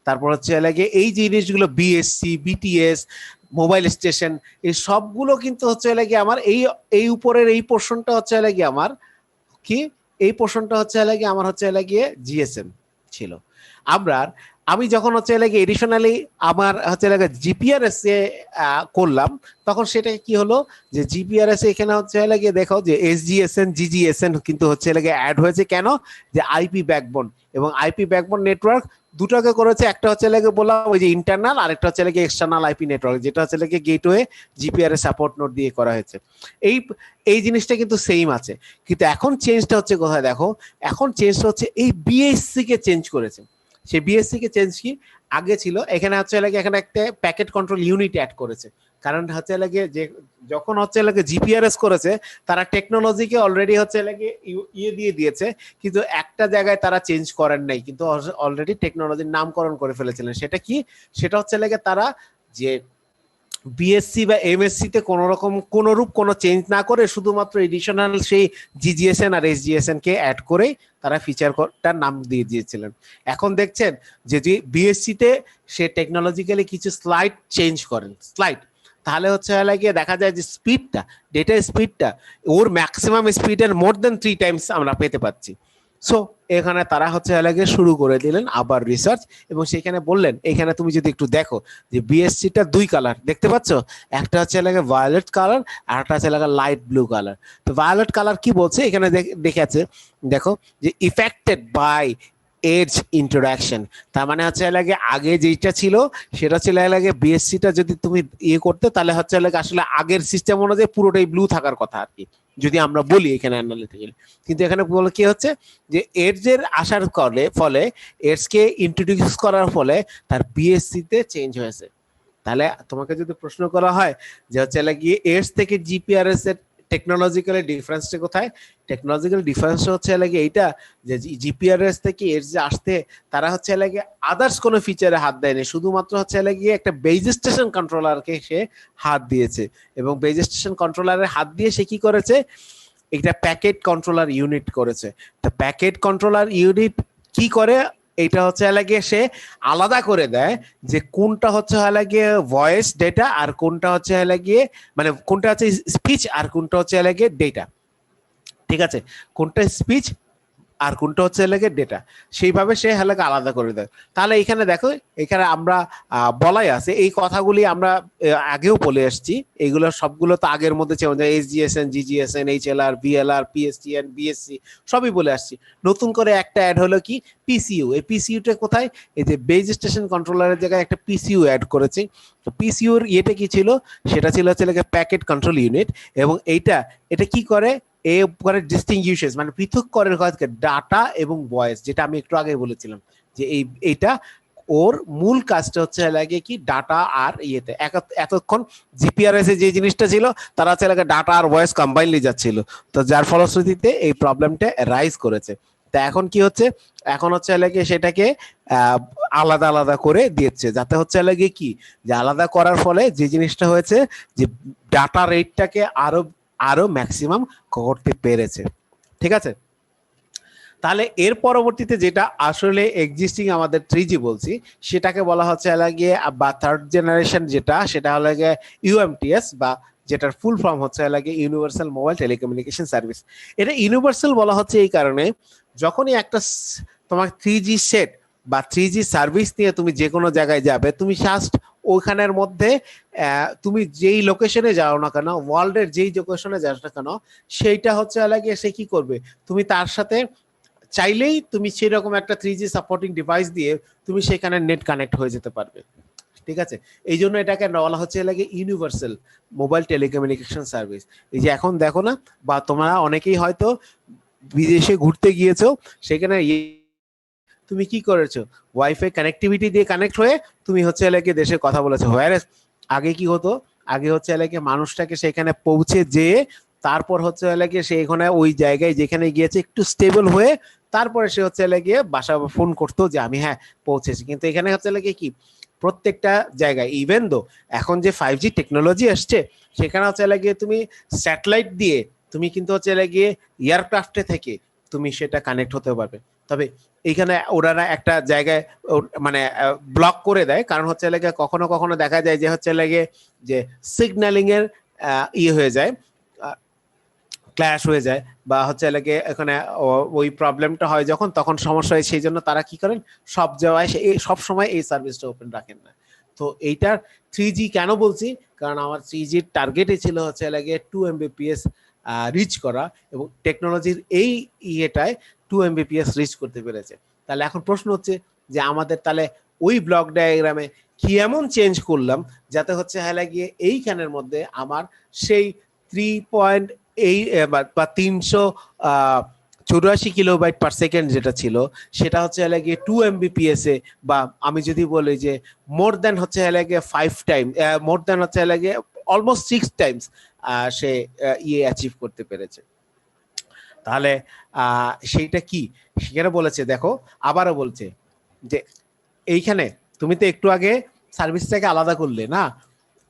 তারপর হচ্ছে লাগে এই জিনিসগুলো বিএসসি, বিটিএস, মোবাইল স্টেশন, এই সবগুলো কিন্তু হচ্ছে লাগে আমার এই উপরের এই পোর্শনটা হচ্ছে লাগে আমার কি, এই পোর্শনটা হচ্ছে লাগে আমার হচ্ছে লাগিয়ে জিএসএম ছিল। আমি যখন হচ্ছে লাগে এডিশনালি আমার হচ্ছে লাগে জিপিআরএস এ করলাম, তখন সেটা কি হলো যে জিপিআরএস এখানে হচ্ছে লাগে দেখো যে এসজিএসএন জিজিএসএন কিন্তু হচ্ছে লাগে অ্যাড হয়েছে। কেন? যে আইপি ব্যাকবোন এবং আইপি ব্যাকবোন নেটওয়ার্ক দুটোকে করেছে, একটা হচ্ছে লাগে বললাম ওই যে ইন্টারনাল, আর একটা হচ্ছে লাগে এক্সটার্নাল আইপি নেটওয়ার্ক, যেটা হচ্ছে লাগে গেটওয়ে জিপিআরএস সাপোর্ট নোড দিয়ে করা হয়েছে। এই এই জিনিসটা কিন্তু সেম আছে, কিন্তু এখন চেঞ্জটা হচ্ছে কোথায় দেখো, এখন চেঞ্জটা হচ্ছে এই বিএসসি কে চেঞ্জ করেছে। সেই বিএসসি কে চেঞ্জ কি আগে ছিল এখানে হচ্ছে লাগে এখানে একটা প্যাকেট কন্ট্রোল ইউনিট অ্যাড করেছে। কারণ হচ্ছে লাগে যে যখন হচ্ছে লাগে জিপিআরএস করেছে তারা টেকনোলজিকে অলরেডি হচ্ছে লাগে ইয়ে দিয়ে দিয়েছে, কিন্তু একটা জায়গায় তারা চেঞ্জ করেন নাই, কিন্তু অলরেডি টেকনোলজির নামকরণ করে ফেলেছিলেন। সেটা কি? সেটা হচ্ছে লাগে তারা যে বিএসসি বা এমএসসি তে কোনোরূপ কোনো চেঞ্জ না করে শুধুমাত্র এডিশনাল সেই জিজিএসএন আর এসজিএসএন কে অ্যাড করে তারা ফিচারটার নাম দিয়ে দিয়েছিলেন। এখন দেখছেন যে বিএসসি তে সে টেকনোলজিক্যালি কিছু স্লাইড চেঞ্জ করেন, তাহলে হচ্ছে লাগে দেখা যায় যে স্পিডটা, ডেটা স্পিডটা ওর ম্যাক্সিমাম স্পিডের মোর দেন 3 টাইমস আমরা পেতে পাচ্ছি। সো এখানে তারা হচ্ছে লাগে শুরু করে দিলেন আবার রিসার্চ, এবং সেখানে বললেন, এখানে তুমি যদি একটু দেখো যে বিএসসিটা দুই কালার দেখতে পাচ্ছ, একটা হচ্ছে লাগে ভায়োলেট কালার আর একটা হচ্ছে লাগে লাইট ব্লু কালার। তো ভায়োলেট কালার কি বলছে এখানে দেখাচ্ছে, দেখো যে ইফেক্টেড বাই এজ ইন্টারাকশন। তার মানে হচ্ছে লাগে আগে যেটা ছিল সেটা ছিল লাগে বিএসসিটা যদি তুমি ইয়ে করতে তাহলে হচ্ছে লাগে আসলে আগের সিস্টেম অনুযায়ী পুরোটাই ব্লু থাকার কথা আর কি, যদি আমরা বলি এখানে অ্যানালিটিক্যালি। কিন্তু এখানে বলে কি হচ্ছে যে এডস এর আসার ফলে এডস কে ইন্ট্রোডিউস করার ফলে তার বিএসসি তে চেঞ্জ হয়েছে। তাহলে তোমাকে যদি প্রশ্ন করা হয় যে হচ্ছে গিয়ে এডস থেকে জিপিআরএস এর টেকনোলজিক্যাল ডিফারেন্সটা কোথায়, টেকনোলজিক্যাল ডিফারেন্স হচ্ছে লাগে এইটা যে জিপিআরএস থেকে এডস যে আসতে তারা হচ্ছে লাগে আদার্স কোনো ফিচারে হাত দেয়নি, শুধুমাত্র হচ্ছে লাগে একটা বেজ স্টেশন কন্ট্রোলারকে সে হাত দিয়েছে, এবং বেজ স্টেশন কন্ট্রোলারের হাত দিয়ে সে কি করেছে, একটা প্যাকেট কন্ট্রোলার ইউনিট করেছে। তো প্যাকেট কন্ট্রোলার ইউনিট কি করে, এটা হচ্ছে লাগে সে আলাদা করে দেয় যে কোনটা হচ্ছে লাগিয়ে ভয়েস ডেটা আর কোনটা হচ্ছে লাগিয়ে মানে কোনটা হচ্ছে স্পিচ আর কোনটা হচ্ছে লাগিয়ে ডেটা, ঠিক আছে, কোনটা স্পিচ আর কোনটা হচ্ছে লাগে ডেটা, সেইভাবে সে হেলাকে আলাদা করে দেয়। তাহলে এখানে দেখো এখানে আমরা বলাই আছে এই কথাগুলি আমরা আগেও বলে আসছি, এইগুলো সবগুলো তো আগের মধ্যে ছিল, এসজিএসএন, জিজিএসএন, এইচএলআর, ভিএলআর, পিএসটিএন, বিএসসি সবই বলে আসছি। নতুন করে একটা অ্যাড হলো কি পিসিইউ। এই পিসিইউটা কোথায়, এই যে বেজ স্টেশন কন্ট্রোলারের জায়গায় একটা পিসিইউ অ্যাড করেছে। তো পিসিইউর ইয়েটা কি ছিল, সেটা ছিল হচ্ছে লাগে প্যাকেট কন্ট্রোল ইউনিট, এবং এটা কি করে এ করে ডিস্টিংগুইশেস মানে পৃথক করে ডাটা এবং ভয়েস, যেটা আমি একটু আগে বলেছিলাম যে এইটা ওর মূল কাজটা হচ্ছে লাগে কি ডাটা আর ইয়েতে এতক্ষণ জিপিআরএস এ যে জিনিসটা ছিল তারা হচ্ছে লাগে ডাটা আর ভয়েস কম্বাইনলি যাচ্ছিল, তো যার ফলশ্রুতিতে এই প্রবলেমটা রাইজ করেছে। তা এখন কি হচ্ছে, এখন হচ্ছে লাগে সেটাকে আলাদা আলাদা করে দিচ্ছে, যাতে হচ্ছে লাগে কি যে আলাদা করার ফলে যে জিনিসটা হয়েছে যে ডাটা রেটটাকে আরো আরো ম্যাক্সিমাম করতে পেরেছে, ঠিক আছে। তাহলে এর পরবর্তীতে যেটা আসলে এক্সিস্টিং আমাদের 3G বলছি সেটাকে বলা হচ্ছে লাগিয়ে বা থার্ড জেনারেশন যেটা, সেটা হলো গিয়ে ইউএমটিএস, বা যেটার ফুল ফর্ম হচ্ছে লাগে ইউনিভার্সাল মোবাইল টেলিকমিউনিকেশন সার্ভিস। এটা ইউনিভার্সাল বলা হচ্ছে এই কারণে যখনই একটা তোমার 3G সেট বা 3G সার্ভিস নিয়ে তুমি যে কোনো জায়গায় যাবে, তুমি জাস্ট ওইখানের মধ্যে তুমি যেই লোকেশনে যাও না কেন, ওয়ার্ল্ডের যেই লোকেশনে যাও না কেন, সেইটা হচ্ছে লাগে সে কি করবে, তুমি তার সাথে চাইলেই তুমি সেরকম একটা 3G সাপোর্টিং ডিভাইস দিয়ে তুমি সেখানে নেট কানেক্ট হয়ে যেতে পারবে, ঠিক আছে। এই জন্য এটাকে বলা হচ্ছে লাগে ইউনিভার্সাল মোবাইল টেলিকমিউনিকেশন সার্ভিস। এই যে এখন দেখো না, বা তোমরা অনেকেই হয়তো বিদেশে ঘুরতে গিয়েছো, সেখানে তুমি কি করেছো, ওয়াইফাই কানেক্টিভিটি দিয়ে কানেক্ট হয়ে তুমি হচ্ছে লাগে দেশে কথা বলেছো। হোয়ারেস আগে কি হতো, আগে হচ্ছে লাগে মানুষটাকে সেখানে পৌঁছে যেয়ে তারপর হচ্ছে লাগে সে এখানে ওই জায়গায় যেখানে গিয়েছে একটু স্টেবল হয়ে তারপরে সে হচ্ছে লাগিয়ে বাসা ফোন করতো যে আমি হ্যাঁ পৌঁছেছি। কিন্তু এখানে হচ্ছে লাগে কি প্রত্যেকটা জায়গায়, ইভেন দো এখন যে 5G টেকনোলজি আসছে সেখানে হচ্ছে লাগিয়ে তুমি স্যাটেলাইট দিয়ে তুমি কিন্তু হচ্ছে লাগিয়ে এয়ারক্রাফটে থেকে তুমি সেটা কানেক্ট হতে পারবে। তবে এইখানে ওনারা একটা জায়গায় মানে ব্লক করে দেয়, কারণ হচ্ছে লাগে কখনো কখনো দেখা যায় যে হচ্ছে লাগে যে সিগন্যালিং এর ইয়ে হয়ে যায়, ক্ল্যাশ হয়ে যায়, বা হচ্ছে লাগে এখানে ওই প্রবলেমটা হয় যখন তখন সমস্যা হয়, সেই জন্য তারা কি করেন সব জায়গায় সব সময় এই সার্ভিসটা ওপেন রাখেন না। তো এইটার 3G কেন বলছি, কারণ আমার 3Gর টার্গেটই ছিল হচ্ছে লাগে 2 Mbps রিচ করা, এবং টেকনোলজির এই ইয়েটায় 2 Mbps রিচ করতে পেরেছে। তাহলে এখন প্রশ্ন হচ্ছে যে আমাদের তাহলে ওই ব্লক ডায়াগ্রামে কি এমন চেঞ্জ করলাম যাতে হচ্ছে লাগিয়ে এইখানের মধ্যে আমার সেই 3.84 কিলোবাইট পার সেকেন্ড যেটা ছিল সেটা হচ্ছে লাগে 2 Mbps এ, বা আমি যদি বলি যে মোর দেন হচ্ছে লাগে 5 টাইম, মোর দেন হচ্ছে লাগে অলমোস্ট 6 টাইমস সে ইয়ে অ্যাচিভ করতে পেরেছে। তাহলে সেইটা কি সেখানে বলেছে, দেখো আবারও বলছে যে এইখানে তুমি তো একটু আগে সার্ভিসটাকে আলাদা করলে না,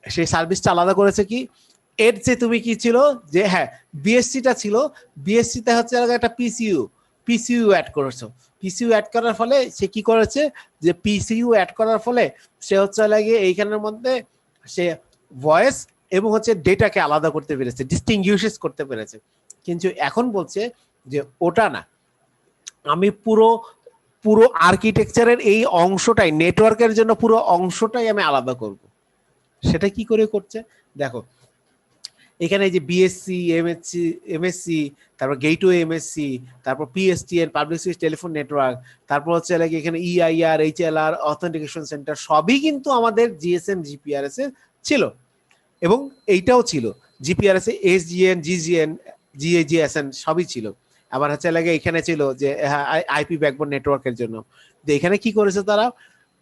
সেই সার্ভিসটা আলাদা করেছে কি এর যে তুমি কি ছিল যে হ্যাঁ বিএসসিটা ছিল, বিএসসিতে হচ্ছে একটা পিসিইউ অ্যাড করেছো, পিসিইউ অ্যাড করার ফলে সে কি করেছে যে পিসিইউ অ্যাড করার ফলে সে হচ্ছে লাগে এইখানের মধ্যে সে ভয়েস এবং হচ্ছে ডেটাকে আলাদা করতে পেরেছে, ডিস্টিংগুইশেস করতে পেরেছে। কিন্তু এখন বলছে যে ওটা না, আমি পুরো পুরো আর্কিটেকচারের এই অংশটাই, নেটওয়ার্কের জন্য পুরো অংশটাই আমি আলাদা করব। সেটা কি করে করছে দেখো, এখানে এই যে বিএসসি, এমএসসি, তারপর গেটওয়ে এমএসসি, তারপর পিএসটিএন, পাবলিক সুইচ টেলিফোন নেটওয়ার্ক, তারপর হচ্ছে লাগে এখানে ইআইআর, এইচএলআর, অথেন্টিকেশন সেন্টার, সবই কিন্তু আমাদের জিএসএম জিপিআরএস এ ছিল। এবং এইটাও ছিল জিপিআরএস এ, এসজিএন, জিজিএন, জিএজিএসএন সবই ছিল। আবার হচ্ছে লাগে এখানে ছিল যে আইপি ব্যাকবোন নেটওয়ার্কের জন্য। তো এখানে কি করেছে তারা,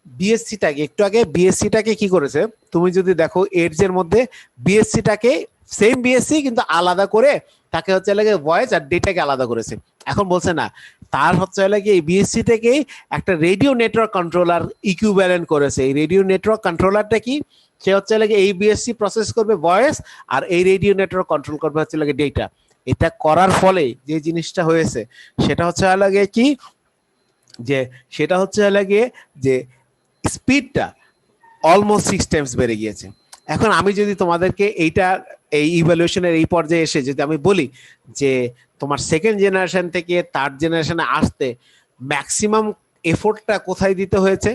বিএসসিটাকে, একটু আগে বিএসসিটাকে কি করেছে, তুমি যদি দেখো এডজের মধ্যে বিএসসিটাকে সেম বিএসসি কিন্তু আলাদা করে তাকে হচ্ছে লাগে ভয়েস আর ডেটাকে আলাদা করেছে। এখন বলছে না, তার হচ্ছে লাগে এই বিএসসি থেকেই একটা রেডিও নেটওয়ার্ক কন্ট্রোলার ইকুইভ্যালেন্ট করেছে। এই রেডিও নেটওয়ার্ক কন্ট্রোলারটা কি, সে হচ্ছে লাগে এই বিএসসি প্রসেস করবে ভয়েস, আর এই রেডিও নেটওয়ার্ক কন্ট্রোল করবে হচ্ছে লাগে ডেটা। এটা করার ফলে যে জিনিসটা হয়েছে সেটা হচ্ছে লাগে কি, যে সেটা হচ্ছে লাগে যে স্পিডটা অলমোস্ট 6 টাইমস বেড়ে গিয়েছে। এখন আমি যদি তোমাদেরকে এইটা এই ইভ্যালুয়েশনের এই পর্যায়ে এসে যদি আমি বলি যে তোমার সেকেন্ড জেনারেশন থেকে থার্ড জেনারেশনে আসতে ম্যাক্সিমাম এফোর্টটা কোথায় দিতে হয়েছে,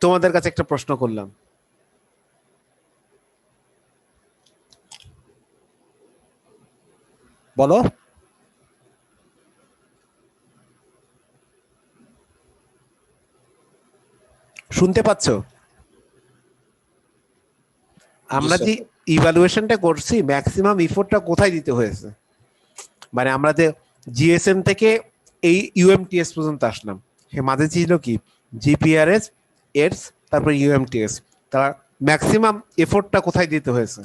তোমাদের কাছে একটা প্রশ্ন করলাম, বলো। শুনতে পাচ্ছ? আমরা যে ইভ্যালুয়েশনটা করছি ম্যাক্সিমাম এফোর্টটা কোথায় দিতে হয়েছে, মানে আমরা যে জিএসএম থেকে এই ইউএমটিএস পর্যন্ত আসলাম, সে মাঝে ছিল কি জিপিআরএস, এডস, তারপর ইউএমটিএস, তার ম্যাক্সিমাম এফোর্টটা কোথায় দিতে হয়েছে?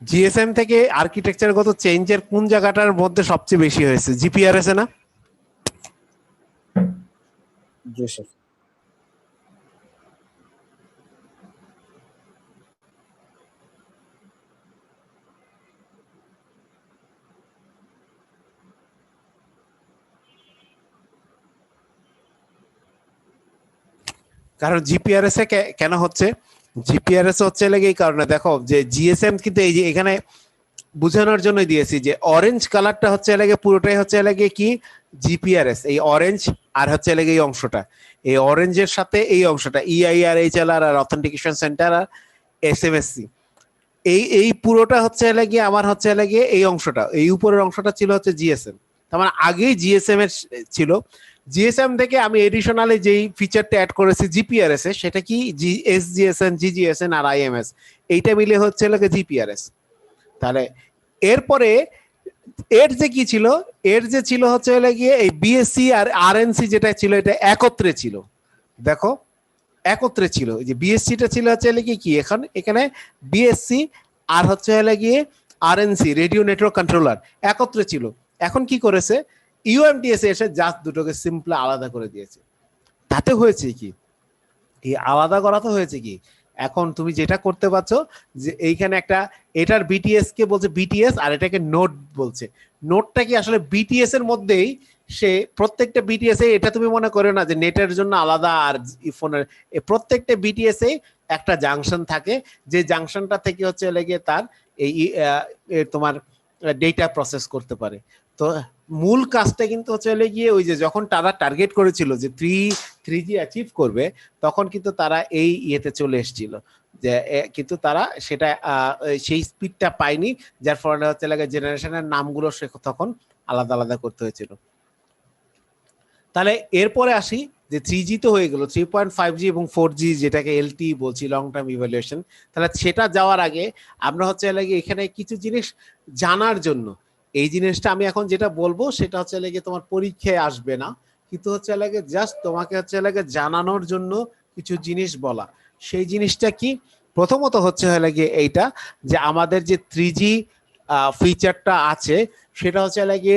জিএসএম থেকে আর্কিটেকচারগত চেঞ্জের কোন জায়গাটার মধ্যে সবচেয়ে বেশি হয়েছে, জিপিআরএস এ না? জি স্যার। কারণ জিপিআরএস এ কেন হচ্ছে, জিপিআরএস হচ্ছে লাগে এই কারণে, দেখো যে জিএসএম কিন্তু এই যে এখানে বোঝানোর জন্য দিয়েছি যে অরেঞ্জ কালারটা হচ্ছে লাগে পুরোটাই হচ্ছে লাগে কি জিপিআরএস, এই অরেঞ্জ আর হচ্ছে লাগে এই অংশটা, এই অরেঞ্জের সাথে এই অংশটা ইআইআর, এইচএলআর আর অথেন্টিকেশন সেন্টার আর এসএমএসসি, এই এই পুরোটা হচ্ছে লাগে আমার হচ্ছে লাগে এই অংশটা, এই উপরের অংশটা ছিল হচ্ছে জিএসএম। তার মানে আগেই জিএসএম এর ছিল। জিএসএম থেকে আমি এডিশনালি যেই ফিচারটা অ্যাড করেছি জিপিআরএস এ, সেটা কি এসজিএসএন, জিজিএসএন আর আইএমএস, এইটা মিলে হচ্ছে লাগে জিপিআরএস। তাহলে এরপরে এর যে কি ছিল, এর যে ছিল হচ্ছে গিয়ে এই বিএসসি আর আরএনসি যেটা ছিল এটা একত্রে ছিল। দেখো একত্রে ছিল, যে বিএসসিটা ছিল হচ্ছে কি এখন এখানে বিএসসি আর হচ্ছে গিয়ে আরএনসি, রেডিও নেটওয়ার্ক কন্ট্রোলার একত্রে ছিল। এখন কি করেছে, ইউএমটিএস এসে জাস্ট দুটোকে সিম্পলি আলাদা করে দিয়েছে। তাতে হয়েছে কি, এই আলাদা করা তো হয়েছে কি, এখন তুমি যেটা করতে পারছো যে এইখানে একটা, এটার বিটিএস কে বলছে বিটিএস আর এটাকে নোড বলছে। নোডটা কি আসলে বিটিএস এর মধ্যেই, সে প্রত্যেকটা বিটিএস এ, এটা তুমি মনে করো না যে নেটের জন্য আলাদা আর ফোনের, প্রত্যেকটা বিটিএস এ একটা জাংশন থাকে, যে জাংশনটা থেকে হচ্ছে লেগে তার এই তোমার ডেটা প্রসেস করতে পারে। তো মূল কাজটা কিন্তু হচ্ছে গিয়ে ওই যে যখন তারা টার্গেট করেছিল যে থ্রি জি অ্যাচিভ করবে, তখন কিন্তু তারা এই ইয়েতে চলে এসেছিল, যে কিন্তু তারা সেটা সেই স্পিডটা পায়নি, যার ফলে হচ্ছে লাগে জেনারেশনের নামগুলো সে তখন আলাদা আলাদা করতে হয়েছিল। তাহলে এরপরে আসি যে 3G তো হয়ে গেল, 3.5G এবং 4G যেটাকে এলটি বলছি, লং টার্ম ইভ্যালুয়েশন। তাহলে সেটা যাওয়ার আগে আমরা হচ্ছে লাগে এখানে কিছু জিনিস জানার জন্য, এই জিনিসটা আমি এখন যেটা বলবো সেটা হচ্ছে লাগে তোমার পরীক্ষায় আসবে না, কিন্তু হচ্ছে লাগে জাস্ট তোমাকে হচ্ছে লাগে জানানোর জন্য কিছু জিনিস বলা। সেই জিনিসটা কি, প্রথমত হচ্ছে লাগে এইটা যে আমাদের যে 3G ফিচারটা আছে সেটা হচ্ছে লাগে,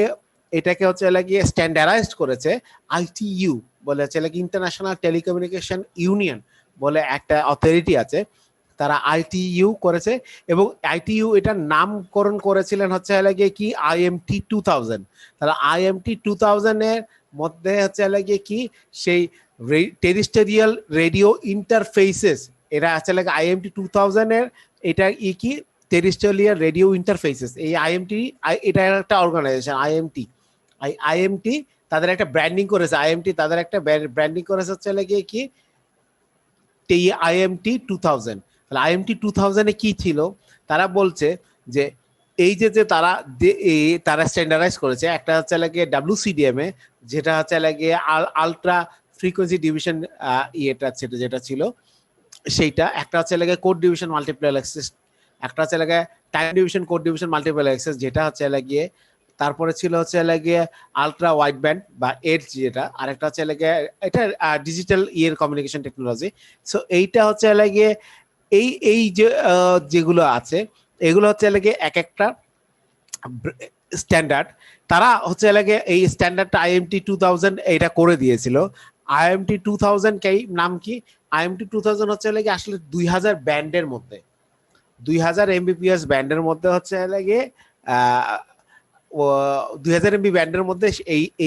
এটাকে হচ্ছে লাগিয়ে স্ট্যান্ডার্ডাইজড করেছে আইটিইউ বলে, হচ্ছে লাগে ইন্টারন্যাশনাল টেলিকমিউনিকেশন ইউনিয়ন বলে একটা অথরিটি আছে, তারা আইটিইউ করেছে। এবং আইটিইউ এটার নামকরণ করেছিলেন হচ্ছে লাগিয়ে কি আইএমটি 2000। তাহলে আইএমটি 2000 এর মধ্যে হচ্ছে লাগিয়ে কি সেই টেরিস্টেরিয়াল রেডিও ইন্টারফেসেস, এরা হচ্ছে লাগে আইএমটি 2000 এর এটা কি টেরিস্ট্রিয়াল রেডিও ইন্টারফেসেস, এই আইএমটি, এটা একটা অর্গানাইজেশন আইএমটি। আইএমটি তাদের একটা ব্র্যান্ডিং করেছে, আইএমটি তাদের একটা ব্র্যান্ডিং করেছে হচ্ছে গিয়ে কি আইএমটি 2000। তাহলে আইএমটি 2000-এ কি ছিল, তারা বলছে যে এই যে যে তারা স্ট্যান্ডার্ডাইজ করেছে, একটা হচ্ছে লাগে ডাব্লিউসিডিএম এ, যেটা হচ্ছে লাগে আলট্রা ফ্রিকোয়েন্সি ডিভিশন ইয়েটা যেটা ছিল সেইটা, একটা হচ্ছে লাগে কোড ডিভিশন মাল্টিপ্লাই অ্যাক্সেস, একটা হচ্ছে লাগে time division code division multiply access, যেটা হচ্ছে লাগিয়ে তারপরে ছিল হচ্ছে লাগিয়ে আলট্রা ওয়াইড ব্যান্ড বা এডজ যেটা, আরেকটা হচ্ছে লাগিয়ে এটা ডিজিটাল ইয়ের কমিউনিকেশন টেকনোলজি। সো এইটা হচ্ছে লাগিয়ে এই এই যে যেগুলো আছে এগুলো হচ্ছে লাগিয়ে এক একটা স্ট্যান্ডার্ড, তারা হচ্ছে লাগে এই স্ট্যান্ডার্ডটা আইএমটি 2000 এটা করে দিয়েছিল। আইএমটি 2000 নাম কি, আইএমটি 2000 হচ্ছে লাগে আসলে 2000 ব্যান্ডের মধ্যে, 2000 এমবিপিএস ব্যান্ডের মধ্যে হচ্ছে লাগে 2000 এমবি ব্যান্ডের মধ্যে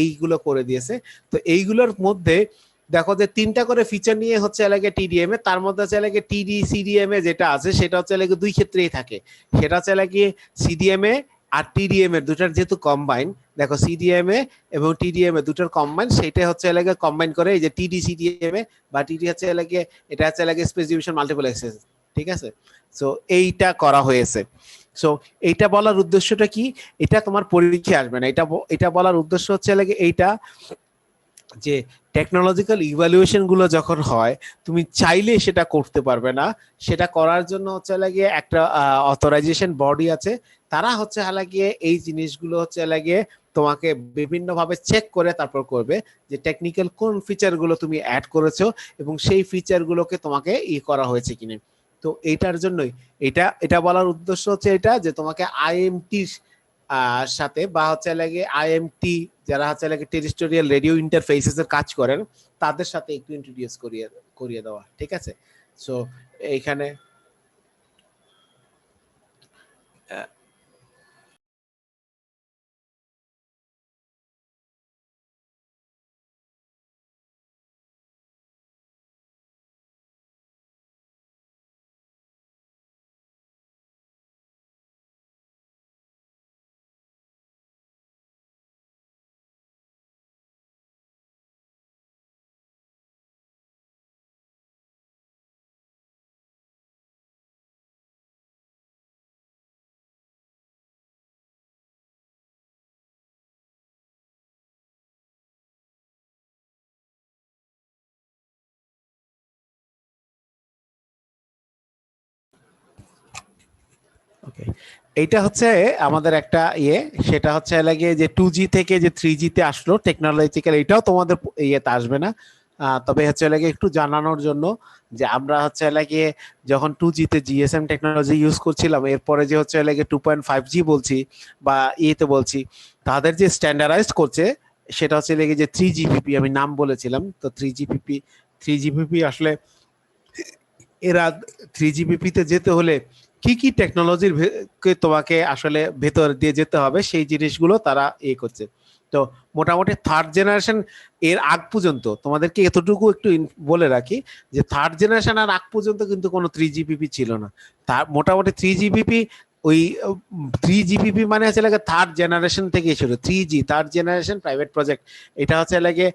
এইগুলো করে দিয়েছে। তো এইগুলোর মধ্যে দেখো যে 3টা করে ফিচার নিয়ে হচ্ছে লাগে টিডিএম এ, তার মধ্যে হচ্ছে লাগে টিডি সিডিএম এ যেটা আছে সেটা হচ্ছে লাগে 2 ক্ষেত্রেই থাকে, সেটা হচ্ছে লাগে সিডিএম এ আর টিডিএম এর দুটার যেহেতু কম্বাইন, দেখো সিডিএম এ এবং টিডিএম এ দুটার কম্বাইন, সেটা হচ্ছে লাগে কম্বাইন করে এই যে টিডি সিডিএম এ বা টিডি হচ্ছে লাগে এটা হচ্ছে লাগে স্পেস ডিভিশন মাল্টিপল অ্যাক্সেস, ঠিক আছে। সো এইটা করা হয়েছে। সো এইটা বলার উদ্দেশ্যটা কি, এটা তোমার পরীক্ষায় আসবে না, এটা বলার উদ্দেশ্য হচ্ছে লাগে এইটা যে টেকনোলজিক্যাল ইভ্যালুয়েশন গুলো যখন হয় তুমি চাইলে সেটা করতে পারবে না, সেটা করার জন্য হচ্ছে লাগিয়ে একটা অথরাইজেশন বডি আছে, তারা হচ্ছে লাগিয়ে এই জিনিসগুলো হচ্ছে লাগিয়ে তোমাকে বিভিন্ন ভাবে চেক করে তারপর করবে যে টেকনিক্যাল কোন ফিচার গুলো তুমি অ্যাড করেছো এবং সেই ফিচার গুলোকে তোমাকে করা হয়েছে কিনা। তো এইটার জন্যই এটা এটা বলার উদ্দেশ্য হচ্ছে এটা যে তোমাকে আইএমটির সাথে বা হচ্ছে লাগে আইএমটি যারা হচ্ছে লাগে টেরিস্টোরিয়াল রেডিও ইন্টারফেসেস এর কাজ করেন তাদের সাথে একটু ইন্ট্রোডিউস করিয়ে দেওয়া, ঠিক আছে। সো এইখানে ওকে, এইটা হচ্ছে আমাদের একটা সেটা হচ্ছে লাগে যে 2G থেকে যে 3G তে আসলো টেকনোলজিক্যাল, এটাও তোমাদের ইয়েতে আসবে না। তবে হচ্ছে লাগে একটু জানানোর জন্য যে আমরা হচ্ছে লাগে যখন 2G তে জিএসএম টেকনোলজি ইউজ করছিলাম, এরপরে যে হচ্ছে লাগে 2.5G বলছি বা ইয়েতে বলছি, তাদের যে স্ট্যান্ডার্ডাইজড করছে সেটা হচ্ছে লাগে যে 3GPP, আমি নাম বলেছিলাম তো 3GPP আসলে এরা 3GPP তে যেতে হলে কি কি টেকনোলজির তোমাকে আসলে ভেতর দিয়ে যেতে হবে সেই জিনিসগুলো তারা করছে। তো মোটামুটি থার্ড জেনারেশন এর আগ পর্যন্ত তোমাদেরকে এতটুকু একটু বলে রাখি যে থার্ড জেনারেশন আর আগ পর্যন্ত কিন্তু কোনো 3GPP ছিল না। তার মোটামুটি 3GPP ওই 3GPP মানে হচ্ছে লাগে থার্ড জেনারেশন থেকে ছিল, 3G third generation private project, এটা হচ্ছে লাগে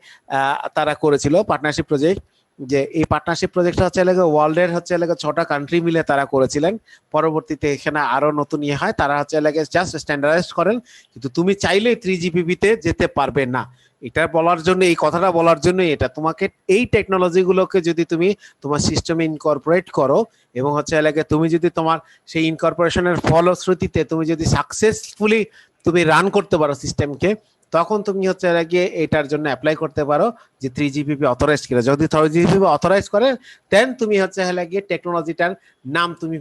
তারা করেছিল পার্টনারশিপ প্রজেক্ট। যে এই পার্টনারশিপ প্রজেক্টটা হচ্ছে লাগে ওয়ার্ল্ডের হচ্ছে লাগে 6টা কান্ট্রি মিলে তারা করেছিলেন। পরবর্তীতে এখানে আরো নতুন হয়, তারা হচ্ছে লাগে জাস্ট স্ট্যান্ডার্ডাইজ করেন, কিন্তু তুমি চাইলেই 3GPP তে যেতে পারবে না। এটা বলার জন্য, এই কথাটা বলার জন্য এটা তোমাকে এই টেকনোলজি গুলোকে যদি তুমি তোমার সিস্টেমে ইনকর্পোরেট করো এবং হচ্ছে লাগে তুমি যদি তোমার সেই ইনকর্পোরেশনের ফলশ্রুতিতে তুমি যদি সাকসেসফুলি তুমি রান করতে পারো সিস্টেমকে, তখন তুমি হচ্ছে গিয়ে এটার জন্য অ্যাপ্লাই করতে পারো যে 3GPP অথরাইজ করে। যদি 3GPP অথরাইজ করে দেন তুমি হচ্ছে গিয়ে টেকনোলজিটার নাম তুমি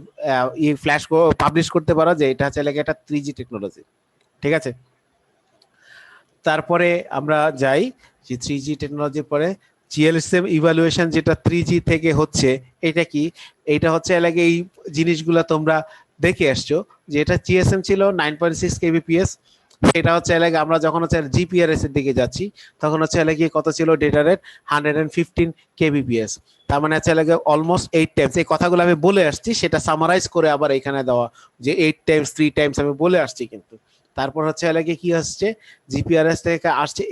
ফ্ল্যাশ পাবলিশ করতে পারো যে এটা হচ্ছে লাগে এটা 3G টেকনোলজি, ঠিক আছে। তারপরে আমরা যাই যে 3G টেকনোলজির পরে জিএসএম ইভালুয়েশন যেটা 3G থেকে হচ্ছে, এটা কি, এটা হচ্ছে লাগে এই জিনিসগুলো তোমরা দেখে আসছো যে এটা জিএসএম ছিল 9.6 kbps, সেটা হচ্ছে লাগে আমরা যখন হচ্ছে জিপিআরএস এর দিকে যাচ্ছি তখন হচ্ছে লাগে কত ছিল ডেটা রেট 115 কেবিপিএস, তার মানে হচ্ছে লাগে অলমোস্ট 8 টাইমস। এই কথাগুলো আমি বলে আসছি, সেটা সামারাইজ করে আবার এখানে দেওয়া যে 8 টাইমস 3 টাইমস আমি বলে আসছি কিন্তু। তারপর হচ্ছে লাগে কি আসছে জিপিআরএস থেকে আসছে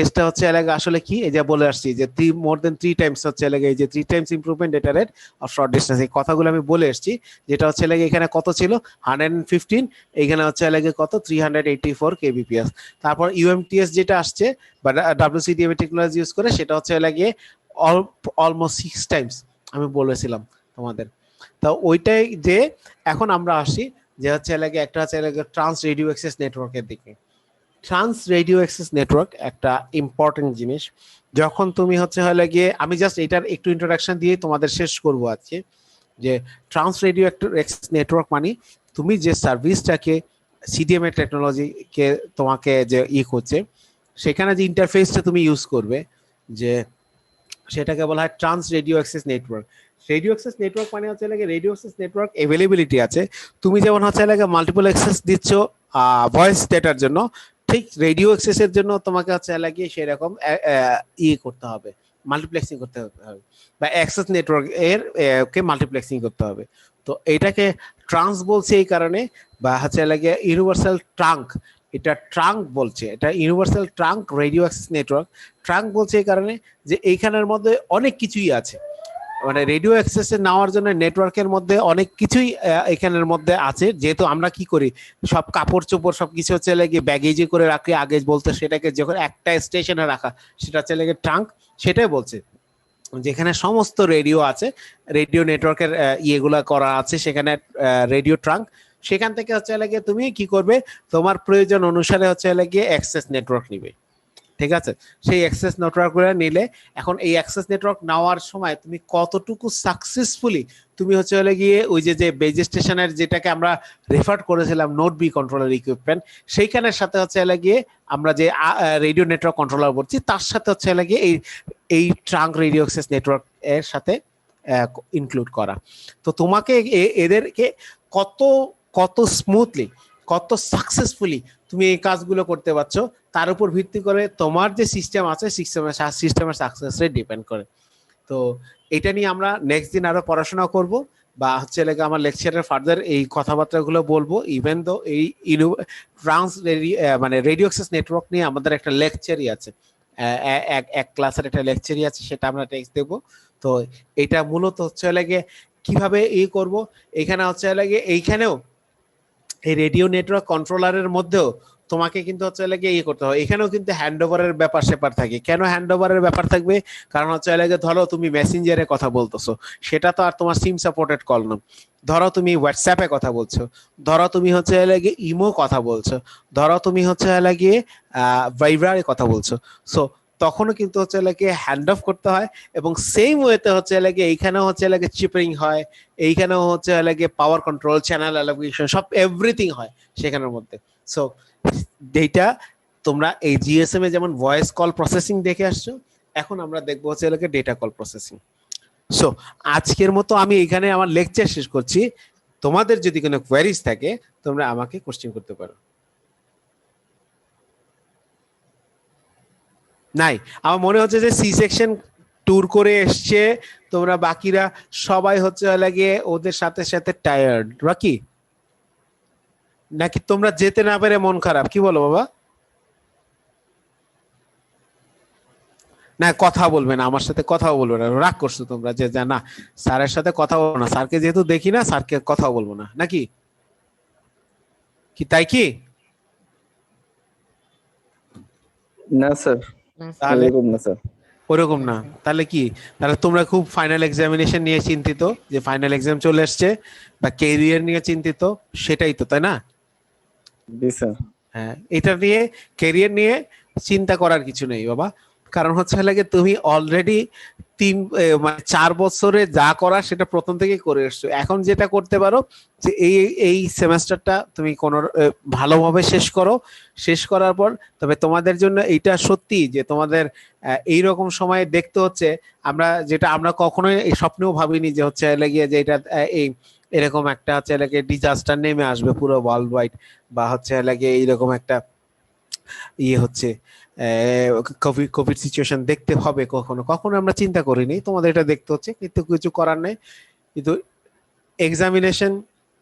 এজটা হচ্ছে লাগে আসলে কি এই যে বলে আসছি যে মোর দেন 3 টাইমস হচ্ছে লাগে এই যে 3 Times improvement data rate of short distance, এই কথাগুলো আমি বলে আসছি। যেটা হচ্ছে লাগে এখানে কত ছিল 115, এইখানে হচ্ছে লাগে কত 384 কেবিপিএস। তারপর ইউএমটিএস যেটা আসছে বা ডাব্লিউসিডিএম টেকনোলজি ইউজ করে সেটা হচ্ছে লাগে অলমোস্ট 6 টাইমস আমি বলেছিলাম তোমাদের। তো ওইটাই যে এখন আমরা আসি যে হচ্ছে লাগে একটা হচ্ছে লাগে ট্রান্স রেডিও অ্যাক্সেস নেটওয়ার্কের দিকে। ট্রান্স রেডিও অ্যাক্সেস নেটওয়ার্ক একটা ইম্পর্টেন্ট জিনিস। যখন তুমি হচ্ছে হলে গিয়ে আমি জাস্ট এটার একটু ইন্ট্রোডাকশন দিয়ে তোমাদের শেষ করব আজকে, যে ট্রান্স রেডিও অ্যাক্সেস নেটওয়ার্ক মানে তুমি যে সার্ভিসটাকে সিডিএমএ টেকনোলজিকে তোমাকে যে করছে সেখানে যে ইন্টারফেসটা তুমি ইউজ করবে যে সেটাকে বলা হয় trans radio access network. Radio access network মানে হচ্ছে লাগে রেডিও অ্যাক্সেস নেটওয়ার্ক অ্যাভেলেবিলিটি আছে। তুমি যেমন হচ্ছে লাগে মাল্টিপল অ্যাক্সেস দিচ্ছ ভয়েস ডেটার জন্য, ঠিক রেডিও অ্যাক্সেসের জন্য তোমাকে হচ্ছে লাগিয়ে সেরকম করতে হবে, মাল্টিপ্লেক্সিং করতে হবে বা অ্যাক্সেস নেটওয়ার্ক এর কে মাল্টিপ্লেক্সিং করতে হবে। তো এটাকে ট্রান্স বলছে এই কারণে, বা হচ্ছে লাগে ইউনিভার্সাল ট্রাঙ্ক, এটা ট্রাঙ্ক বলছে, এটা universal trunk radio access network. Trunk বলছে এই কারণে যে এইখানের মধ্যে অনেক কিছুই আছে, মানে রেডিও অ্যাক্সেস নেওয়ার জন্য নেটওয়ার্কের মধ্যে অনেক কিছুই এখানের মধ্যে আছে। যেহেতু আমরা কি করি সব কাপড় চোপড় সবকিছু হচ্ছে লাগে ব্যাগেজে করে রাখি, আগে বলতে সেটাকে যখন একটা স্টেশনে রাখা সেটা হচ্ছে লাগে ট্রাঙ্ক। সেটাই বলছে যেখানে সমস্ত রেডিও আছে, রেডিও নেটওয়ার্কের ইয়েগুলা করা আছে সেখানে রেডিও ট্রাঙ্ক। সেখান থেকে হচ্ছে লাগে তুমি কি করবে তোমার প্রয়োজন অনুসারে হচ্ছে লাগে অ্যাক্সেস নেটওয়ার্ক নিবে, ঠিক আছে। সেই অ্যাক্সেস নেটওয়ার্কগুলো নিলে এখন এই অ্যাক্সেস নেটওয়ার্ক নেওয়ার সময় তুমি কতটুকু সাকসেসফুলি তুমি হচ্ছে হলে গিয়ে ওই যে বেজ স্টেশনের যেটাকে আমরা রেফার করেছিলাম নোট বি কন্ট্রোলার ইকুইপমেন্ট, সেইখানের সাথে হচ্ছে হলে গিয়ে আমরা যে রেডিও নেটওয়ার্ক কন্ট্রোলার বলছি তার সাথে হচ্ছে হলে গিয়ে এই ট্রাঙ্ক রেডিও অ্যাক্সেস নেটওয়ার্ক এর সাথে ইনক্লুড করা। তো তোমাকে এদেরকে কত কত স্মুথলি কত সাকসেসফুলি তুমি এই কাজগুলো করতে পারছো তার উপর ভিত্তি করে তোমার যে সিস্টেম আছে সিস্টেমের সাকসেস রেট ডিপেন্ড করে। তো এটা নিয়ে আমরা নেক্সট দিন আরো পড়াশোনা করব, বা হচ্ছে লাগে আমার লেকচারের ফার্দার এই কথাবার্তাগুলো বলবো। ইভেন দো এই ট্রান্স মানে রেডিও অ্যাক্সেস নেটওয়ার্ক নিয়ে আমাদের একটা লেকচারই আছে, এক ক্লাসের একটা লেকচারই আছে, সেটা আমরা টেক্সট দেবো। তো এটা মূলত হচ্ছে লাগে কিভাবে করব, এখানে হচ্ছে লাগে এইখানেও এই রেডিও নেটওয়ার্ক কন্ট্রোলারের মধ্যেও তোমাকে কিন্তু হচ্ছে লাগে করতে হবে। এখানেও কিন্তু হ্যান্ড ওভারের ব্যাপার স্যাপার থাকে। কেন হ্যান্ড ওভারের ব্যাপার থাকবে? কারণ হচ্ছে লাগে ধরো তুমি মেসেঞ্জারে কথা বলতেছো, সেটা তো আর তোমার সিম সাপোর্টেড কল না। ধরো তুমি হোয়াটসঅ্যাপে কথা বলছো, ধরো তুমি হচ্ছে লাগে ইমো কথা বলছো, ধরো তুমি হচ্ছে লাগে ভাইব্রারে কথা বলছো। সো তখনও কিন্তু হচ্ছে লাগে হ্যান্ড অফ করতে হয়, এবং সেম ওয়েতে হচ্ছে লাগে এইখানেও হচ্ছে লাগে চিপারিং হয়, এইখানেও হচ্ছে লাগে পাওয়ার কন্ট্রোল, চ্যানেল অ্যালোকেশন, সব এভরিথিং হয় সেখানের মধ্যে। সো ডেটা তোমরা এই জিএসএম এ যেমন ভয়েস কল প্রসেসিং দেখে আসছো, এখন আমরা দেখবো হচ্ছে লাগে ডেটা কল প্রসেসিং। সো আজকের মতো আমি এখানে আমার লেকচার শেষ করছি। তোমাদের যদি কোনো কোয়েরিজ থাকে তোমরা আমাকে কোশ্চেন করতে পারো। নাই, আমার মনে হচ্ছে যে সি সেকশন ট্যুর করে এসছে, তোমরা বাকিরা সবাই হচ্ছে লাগে ওদের সাথে সাথে টায়ার্ড, বাকি নাকি তোমরা যেতে না পেরে মন খারাপ, কি বলো বাবা? না কথা বলবে না, আমার সাথে কথাও বলবে না, রাগ করছো তোমরা যে না স্যারের সাথে কথা বলবো না, স্যারকে যেহেতু দেখি না স্যারকে কথা বলবো না, নাকি কি তাই কি? না স্যার, তাহলে এরকম না স্যার। ওরকম না, তাহলে কি? তাহলে তোমরা খুব ফাইনাল এক্সামিনেশন নিয়ে চিন্তিত, যে ফাইনাল এক্সাম চলে আসছে, বা ক্যারিয়ার নিয়ে চিন্তিত, সেটাই তো, তাই না? জি স্যার। হ্যাঁ, এটা নিয়ে ক্যারিয়ার নিয়ে চিন্তা করার কিছু নেই বাবা। কারণ হচ্ছে লাগে তুমি অলরেডি 4 বছরে যা করা সেটা প্রথম থেকে করে এসছো। এখন যেটা করতে পারো যে এই সেমেস্টারটা তুমি কোন ভালোভাবে শেষ করো। শেষ করার পর তবে তোমাদের জন্য এইটা সত্যি যে তোমাদের এইরকম সময় দেখতে হচ্ছে, আমরা কখনোই এই স্বপ্নেও ভাবিনি যে হচ্ছে লাগিয়ে যে এটা এই এরকম একটা হচ্ছে লাগে ডিজাস্টার নেমে আসবে পুরো ওয়ার্ল্ড ওয়াইড, বা হচ্ছে লাগে এইরকম একটা ইয়ে হচ্ছে কোভিড কোভিড সিচুয়েশন দেখতে হবে। কখনো কখনো আমরা চিন্তা করিনি, তোমাদের এটা দেখতে হচ্ছে, কিন্তু কিছু করার নেই। কিন্তু এক্সামিনেশন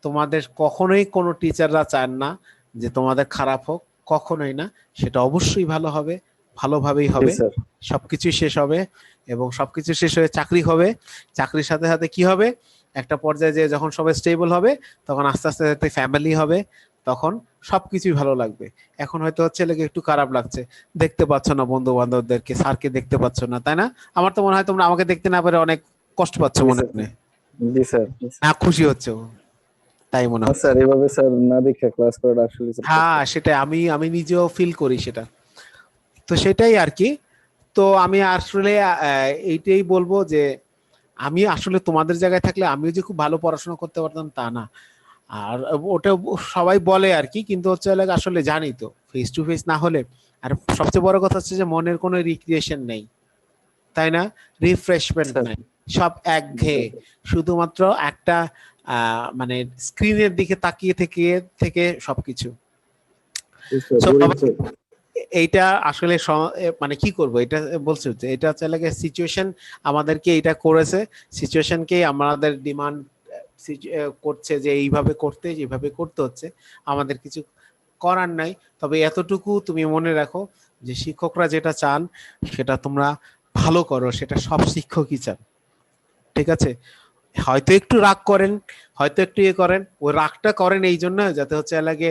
তোমাদের কখনোই কোনো টিচাররা চান না যে তোমাদের খারাপ হোক, কখনোই না। সেটা অবশ্যই ভালো হবে, ভালোভাবেই জি হবে। স্যার। সবকিছু শেষ হবে এবং সবকিছু শেষ হয়ে চাকরি হবে। চাকরির সাথে সাথে কি হবে, একটা পর্যায়ে যে যখন সবাই স্টেবল হবে তখন আস্তে আস্তে আস্তে ফ্যামিলি হবে, তখন সবকিছুই ভালো লাগবে। এখন হয়তো হচ্ছে লেগে একটু খারাপ লাগছে, দেখতে পাচ্ছ না বন্ধু বান্ধবদেরকে, স্যারকে দেখতে পাচ্ছ না, তাই না? আমার তো মনে হয় তোমরা আমাকে দেখতে না পেরে অনেক কষ্ট পাচ্ছ জি মনে স্যার। মনে, জি স্যার। না খুশি হচ্ছে, তাই মনে না হচ্ছে। স্যার, এভাবে স্যার না দেখে ক্লাস করাটা আসলে স্যার কষ্ট। হ্যাঁ সেটাই, আমি আমি নিজেও ফিল করি সেটা। তো সেটাই আর কি। তো আমি আসলে এইটাই বলবো যে আমি আসলে তোমাদের জায়গায় থাকলে আমিও যে খুব ভালো পড়াশোনা করতে পারতাম তা না। আর ওটা সবাই বলে আর কি, কিন্তু হচ্ছে লাগে আসলে জানি তো ফেস টু ফেস না হলে। আর সবচেয়ে বড় কথা হচ্ছে যে মনের কোনো রিক্রিয়েশন নেই, তাই না? Refreshment sir. নাই, সব জি একঘেয়ে। স্যার। শুধুমাত্র একটা মানে স্ক্রিনের দিকে তাকিয়ে থেকে থেকে সবকিছু। জি স্যার, So, বোরিং বাবা, স্যার। এইটা আসলে মানে কি করব, এটা বলছে যে এটা হচ্ছে লাগে সিচুয়েশন আমাদেরকে এটা করেছে। সিচুয়েশনকে আমাদের ডিমান্ড করছে যে এইভাবে করতে, যেভাবে করতে হচ্ছে, আমাদের কিছু করার নাই। তবে এতটুকু তুমি মনে রাখো যে শিক্ষকরা যেটা চান সেটা তোমরা ভালো করো, সেটা সব শিক্ষকই চান, ঠিক আছে? হয়তো একটু রাগ করেন, হয়তো একটু ইয়ে করেন, ওই রাগটা করেন এই জন্য যাতে হচ্ছে লাগে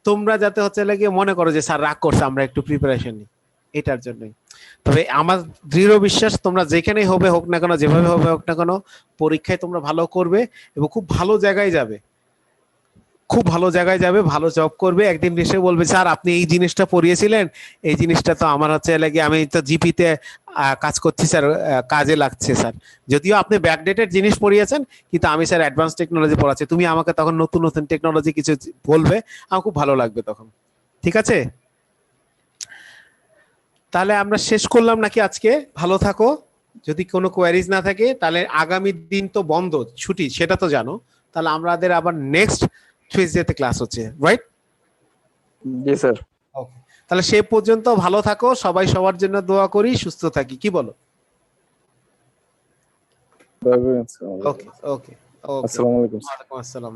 তোমরা যাতে হচ্ছে লাগে মনে করো যে স্যার রাগ করছে, আমরা একটু প্রিপারেশন নিই, এটার জন্যই। তবে আমার দৃঢ় বিশ্বাস তোমরা যেখানেই হবে হোক না কেন, যেভাবে হবে হোক না কেন, পরীক্ষায় তোমরা ভালো করবে এবং খুব ভালো জায়গায় যাবে, খুব ভালো জায়গায় যাবে, ভালো জব করবে। একদিন এসে বলবে স্যার আপনি এই জিনিসটা পড়িয়েছিলেন, এই জিনিসটা তো আমার হচ্ছে লাগে আমি তো জিপিতে কাজ করছি স্যার, কাজে লাগছে স্যার। যদিও আপনি ব্যাকডেটেড জিনিস পড়িয়েছেন, কিন্তু আমি স্যার অ্যাডভান্স টেকনোলজি পড়াচ্ছি, তুমি আমাকে তখন নতুন নতুন টেকনোলজি কিছু বলবে, আমার খুব ভালো লাগবে তখন। ঠিক আছে, তাহলে আমরা শেষ করলাম নাকি আজকে? ভালো থাকো। যদি কোনো কোয়ারিজ না থাকে তাহলে আগামী দিন তো বন্ধ, ছুটি, সেটা তো জানো। তাহলে আমাদের আবার নেক্সট টুইসডেতে ক্লাস হচ্ছে, রাইট? জি স্যার। ওকে, তাহলে সে পর্যন্ত ভালো থাকো, সবাই সবার জন্য দোয়া করি, সুস্থ থাকি, কি বলো? দয়া করে স্যার। ওকে ওকে ওকে। আসসালামু আলাইকুম। ওয়ালাইকুম আসসালাম।